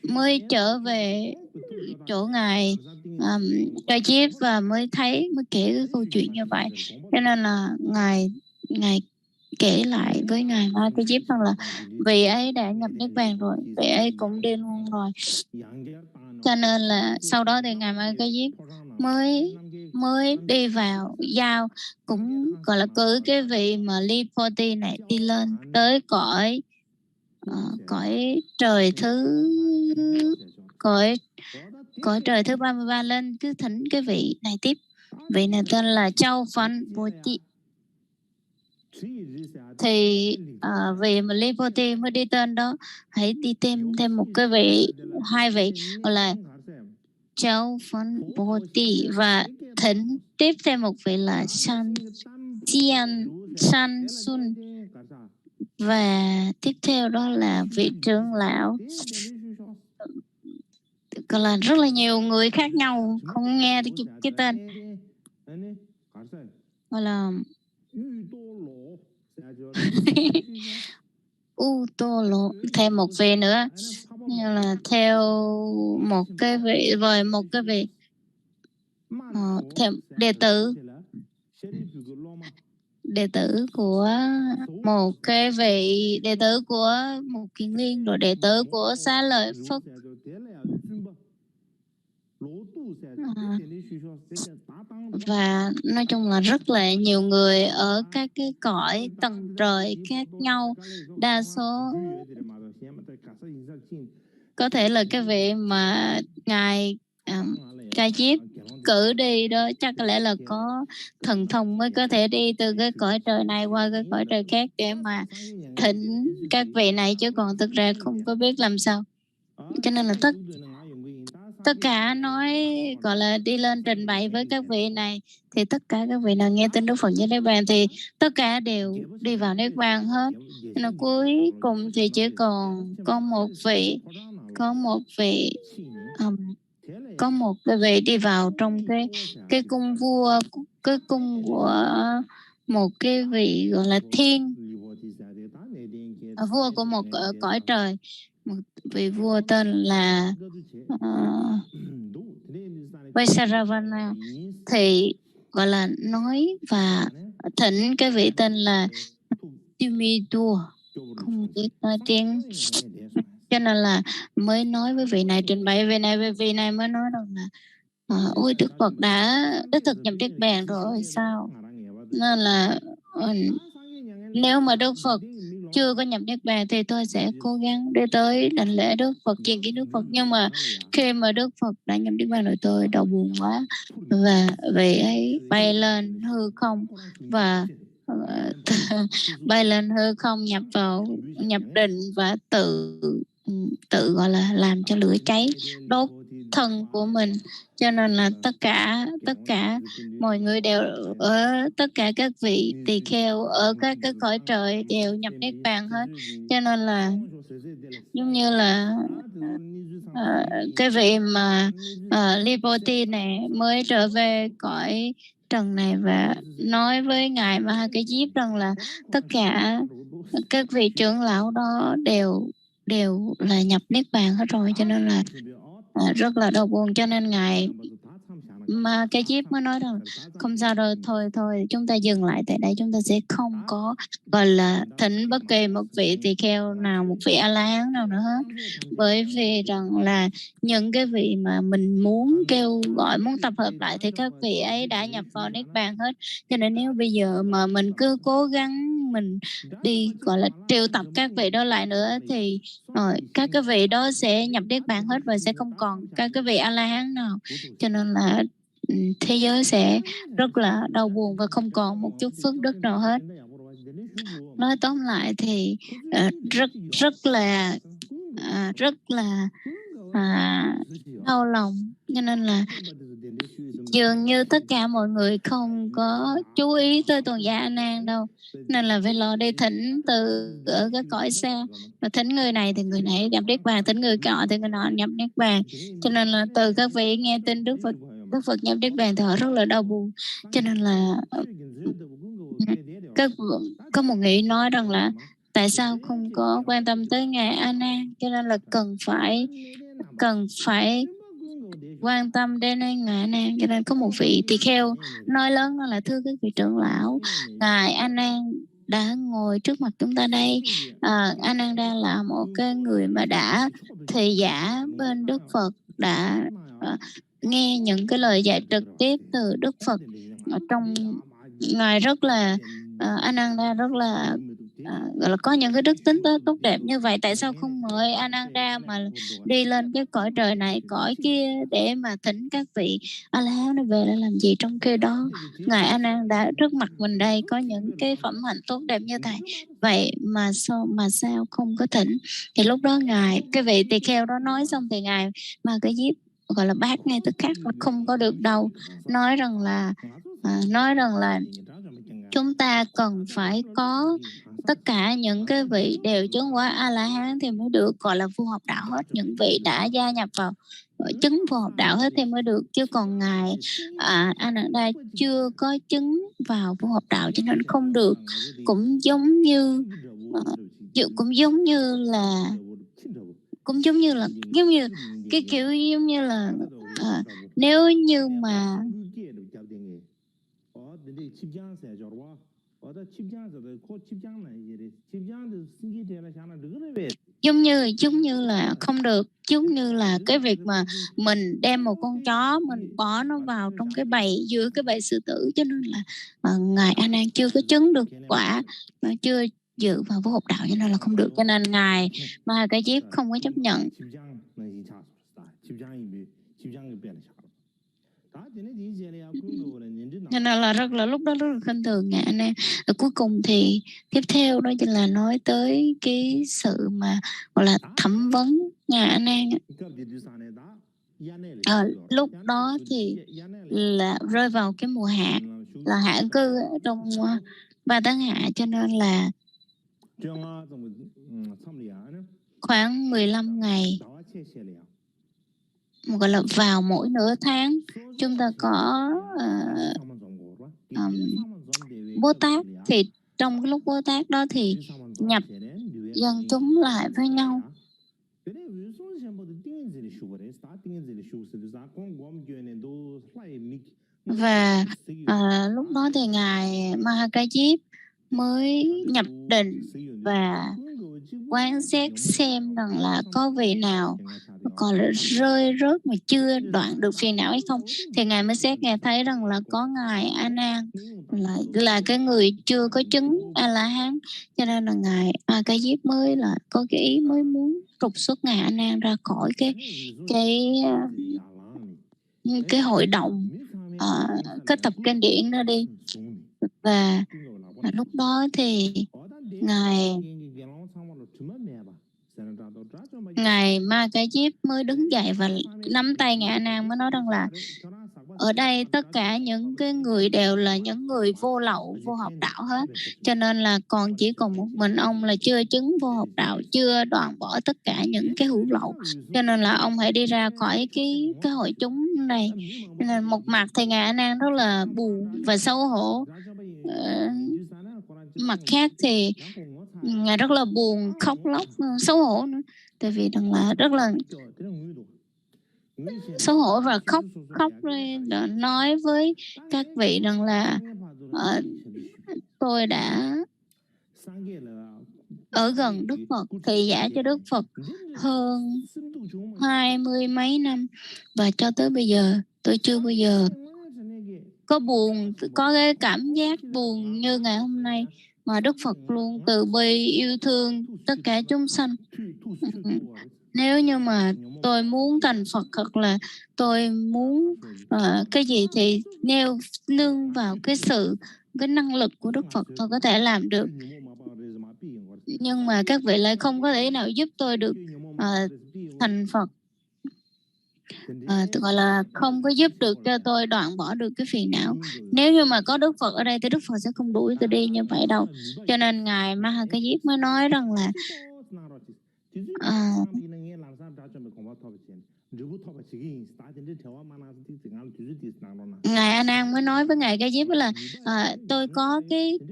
mới trở về chỗ ngài Ca Diếp và mới kể cái câu chuyện như vậy. Cho nên là ngài kể lại với ngài Ma Ca Diếp rằng là vị ấy đã nhập niết bàn rồi, vị ấy cũng đi luôn rồi. Cho nên là sau đó thì ngài Ma Ca Diếp mới đi vào giao, cũng gọi là cử cái vị mà Lipoti này đi lên tới cõi trời cõi trời thứ 33 lên, cứ thỉnh cái vị này tiếp. Vị này tên là Châu Phấn Boti. Thì vị mà Lipoti mới đi tên đó, hãy đi thêm một cái vị, hai vị gọi là Châu Phấn Boti, và thỉnh tiếp thêm một vị là San Sun, và tiếp theo đó là vị trưởng lão, gọi là rất là nhiều người khác nhau, không nghe được cái tên, gọi là U Tô Lộ. Thêm một vị nữa, như là theo một cái vị thêm đệ tử của một cái vị, đệ tử của một Kiền Liên, rồi đệ tử của Xá Lợi Phất. Và nói chung là rất là nhiều người ở các cái cõi tầng trời khác nhau. Đa số có thể là cái vị mà ngài Ca Diếp cử đi đó chắc có lẽ là có thần thông mới có thể đi từ cái cõi trời này qua cái cõi trời khác để mà thỉnh các vị này, chứ còn thực ra không có biết làm sao. Cho nên là tất cả nói, gọi là đi lên trình bày với các vị này, thì tất cả các vị nào nghe tin Đức Phật như Niết Bàn thì tất cả đều đi vào Niết Bàn hết. Nên là cuối cùng thì chỉ còn có một vị đi vào trong cái cung vua, cái cung của một cái vị gọi là thiên vua của một cõi trời, một vị vua tên là Vaisravana, thì gọi là nói và thỉnh cái vị tên là Timidua, không biết nói tiếng, cho nên là mới nói với vị này, trình bày vị này mới nói rằng là ôi Đức Phật đã đích thực nhập Niết Bàn rồi sao. Nên là nếu mà Đức Phật chưa có nhập Niết Bàn thì tôi sẽ cố gắng đi tới đảnh lễ Đức Phật, chiền kiến Đức Phật. Nhưng mà khi mà Đức Phật đã nhập Niết Bàn rồi, tôi đau buồn quá, và vị ấy bay lên hư không và bay lên hư không, nhập định và tự gọi là làm cho lửa cháy đốt thân của mình. Cho nên là tất cả mọi người đều ở, tất cả các vị tỳ kheo ở các cái cõi trời đều nhập Niết Bàn hết. Cho nên là giống như là cái vị mà Lipoti này mới trở về cõi trần này và nói với ngài Ma Ca Diếp rằng là tất cả các vị trưởng lão đó đều là nhập Niết Bàn hết rồi. Cho nên là rất là đau buồn. Cho nên ngài Ma Ca Diếp mới nói rằng không sao đâu, thôi chúng ta dừng lại tại đây, chúng ta sẽ không có gọi là thỉnh bất kỳ một vị tỳ kheo nào, một vị A La Hán nào nữa hết, bởi vì rằng là những cái vị mà mình muốn kêu gọi, muốn tập hợp lại thì các vị ấy đã nhập vào Niết Bàn hết. Cho nên nếu bây giờ mà mình cứ cố gắng mình đi gọi là triệu tập các vị đó lại nữa thì các cái vị đó sẽ nhập Niết Bàn hết và sẽ không còn các cái vị A La Hán nào. Cho nên là thế giới sẽ rất là đau buồn và không còn một chút phước đức nào hết. Nói tóm lại thì rất là đau lòng Cho nên là dường như tất cả mọi người không có chú ý tới tôn giả A Nan đâu, nên là phải lo đi thỉnh từ ở cái cõi xa, và thỉnh người này thì người này nhập niết bàn, thỉnh người cọ thì người nọ nhập niết bàn. Cho nên là từ các vị nghe tin Đức Phật nhập niết bàn thì họ rất là đau buồn. Cho nên là có một nghị nói rằng là tại sao không có quan tâm tới ngài A Nan, cho nên là cần phải quan tâm đến ngài A Nan. Cho nên có một vị tỳ kheo nói lớn đó là: thưa các vị trưởng lão, ngài A Nan đã ngồi trước mặt chúng ta đây. A Nan Đa là một cái người mà đã thị giả bên Đức Phật, đã nghe những cái lời dạy trực tiếp từ Đức Phật. Ở trong ngài rất là A Nan Đa rất là gọi là có những cái đức tính tốt đẹp như vậy. Tại sao không mời A Nan Đa mà đi lên cái cõi trời này cõi kia để mà thỉnh các vị A La Hán về để làm gì? Trong khi đó ngài A Nan Đa trước mặt mình đây có những cái phẩm hạnh tốt đẹp như thầy, vậy mà sao không có thỉnh? Thì lúc đó cái vị tỳ kheo đó nói xong thì ngài Ma Cái Diếp gọi là bác ngay tức khắc là không có được đâu, nói rằng là chúng ta cần phải có tất cả những cái vị đều chứng quả A La Hán thì mới được gọi là vua học đạo hết. Những vị đã gia nhập vào chứng vua học đạo hết thì mới được, chứ còn ngài A Nan Đa chưa có chứng vào vua học đạo cho nên không được. Cũng giống như cái kiểu giống như là nếu như mà giống như là không được, giống như là cái việc mà mình đem một con chó mình bỏ nó vào trong cái bầy, giữa cái bầy sư tử, cho nên là ngài A Nan chưa có chứng được quả, chưa dự vào vô học đạo cho nên là không được. Cho nên ngài Ma Cái Diếp không có chấp nhận. Cho nên là lúc đó rất là khinh thường ngài A Nan. Rồi cuối cùng thì tiếp theo đó chính là nói tới cái sự mà gọi là thẩm vấn ngài A Nan. Lúc đó thì là rơi vào cái mùa hạ, là hạ cư trong 3 tháng hạ, cho nên là khoảng 15 ngày, gọi là vào mỗi nửa tháng chúng ta có Bố Tát. Thì trong cái lúc Bố Tát đó thì nhập dân chúng lại với nhau. Và lúc đó thì ngài Ma Cái Diếp mới nhập định và quan sát xem rằng là có vị nào còn là rơi rớt mà chưa đoạn được phiền não hay không. Thì ngài mới xét, ngài thấy rằng là có ngài A Nan là cái người chưa có chứng A La Hán, cho nên là ngài Ma Cái Diếp mới là có cái ý mới muốn trục xuất ngài A Nan ra khỏi cái hội động cái tập kinh điển đó đi. Và lúc đó thì ngài Ma Cái Diếp mới đứng dậy và nắm tay ngài A Nan, mới nói rằng là ở đây tất cả những cái người đều là những người vô lậu, vô học đạo hết, cho nên là còn chỉ còn một mình ông là chưa chứng vô học đạo, chưa đoạn bỏ tất cả những cái hữu lậu, cho nên là ông hãy đi ra khỏi cái hội chúng này. Nên một mặt thì ngài A Nan rất là buồn và xấu hổ, mặt khác thì ngài rất là buồn, khóc lóc, xấu hổ nữa, tại vì rằng là rất là xấu hổ và khóc lên, nói với các vị rằng là tôi đã ở gần Đức Phật, thị giả cho Đức Phật hơn 20 mấy năm, và cho tới bây giờ tôi chưa bao giờ có cái cảm giác buồn như ngày hôm nay, mà Đức Phật luôn từ bi yêu thương tất cả chúng sanh. Nếu như mà tôi muốn thành Phật hoặc là tôi muốn cái gì thì nương vào cái năng lực của Đức Phật tôi có thể làm được. Nhưng mà các vị lại không có thể nào giúp tôi được thành Phật. gọi là không có giúp được cho tôi đoạn bỏ được cái phiền não. Nếu như mà có Đức Phật ở đây thì Đức Phật sẽ không đuổi tôi đi như vậy đâu. Cho nên Ngài Ma Ha Diếp mới nói rằng là Ngài A Nan mới nói với Ngài Ca Diếp là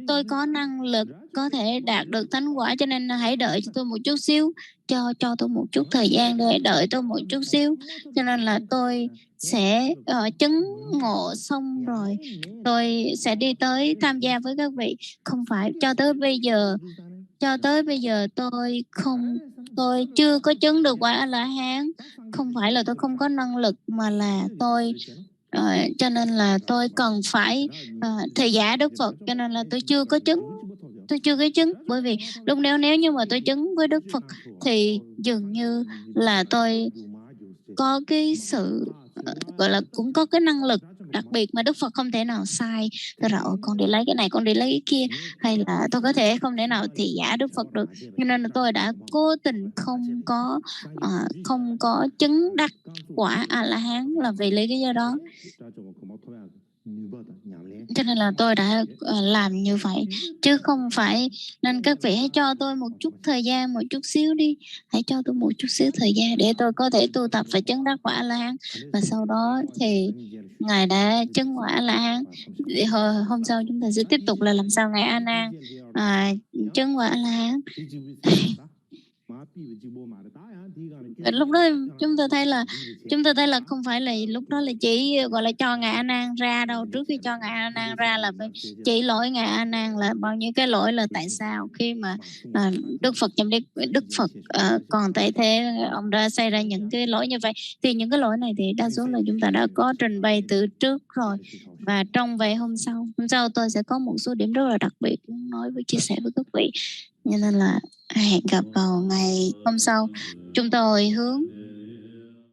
tôi có năng lực có thể đạt được thánh quả, cho nên hãy đợi cho tôi một chút xíu, cho tôi một chút thời gian để đợi tôi một chút xíu. Cho nên là tôi sẽ chứng ngộ xong rồi tôi sẽ đi tới tham gia với các vị. Không phải cho tới bây giờ tôi chưa có chứng được quả A-la-hán. Không phải là tôi không có năng lực, mà là tôi cho nên là tôi cần phải thị giả Đức Phật, cho nên là tôi chưa có chứng. Bởi vì lúc nếu như mà tôi chứng với Đức Phật thì dường như là tôi có cái sự gọi là cũng có cái năng lực đặc biệt mà Đức Phật không thể nào sai. Tôi bảo con đi lấy cái này, con đi lấy cái kia, hay là tôi có thể không thể nào thị giả Đức Phật được. Cho nên là tôi đã cố tình không có chứng đắc quả A-la-hán là vì lý do đó. Cho nên là tôi đã làm như vậy, chứ không phải. Nên các vị hãy cho tôi một chút thời gian, một chút xíu đi. Hãy cho tôi một chút xíu thời gian để tôi có thể tu tập và chứng đắc quả A-la-hán. Và sau đó thì Ngài đã chứng quả A-la-hán. Hôm sau chúng ta sẽ tiếp tục là làm sao Ngài A Nan chứng quả A-la-hán. Lúc đó chúng ta thấy là không phải là lúc đó là chỉ gọi là cho Ngài A Nan ra đâu. Trước khi cho Ngài A Nan ra là phải chỉ lỗi Ngài A Nan là bao nhiêu cái lỗi, là tại sao khi mà Đức Phật còn tại thế ông đã xảy ra những cái lỗi như vậy. Thì những cái lỗi này thì đa số là chúng ta đã có trình bày từ trước rồi. Và trong vậy hôm sau tôi sẽ có một số điểm rất là đặc biệt muốn nói chia sẻ với các vị. Cho nên là hẹn gặp vào ngày hôm sau. Chúng tôi hướng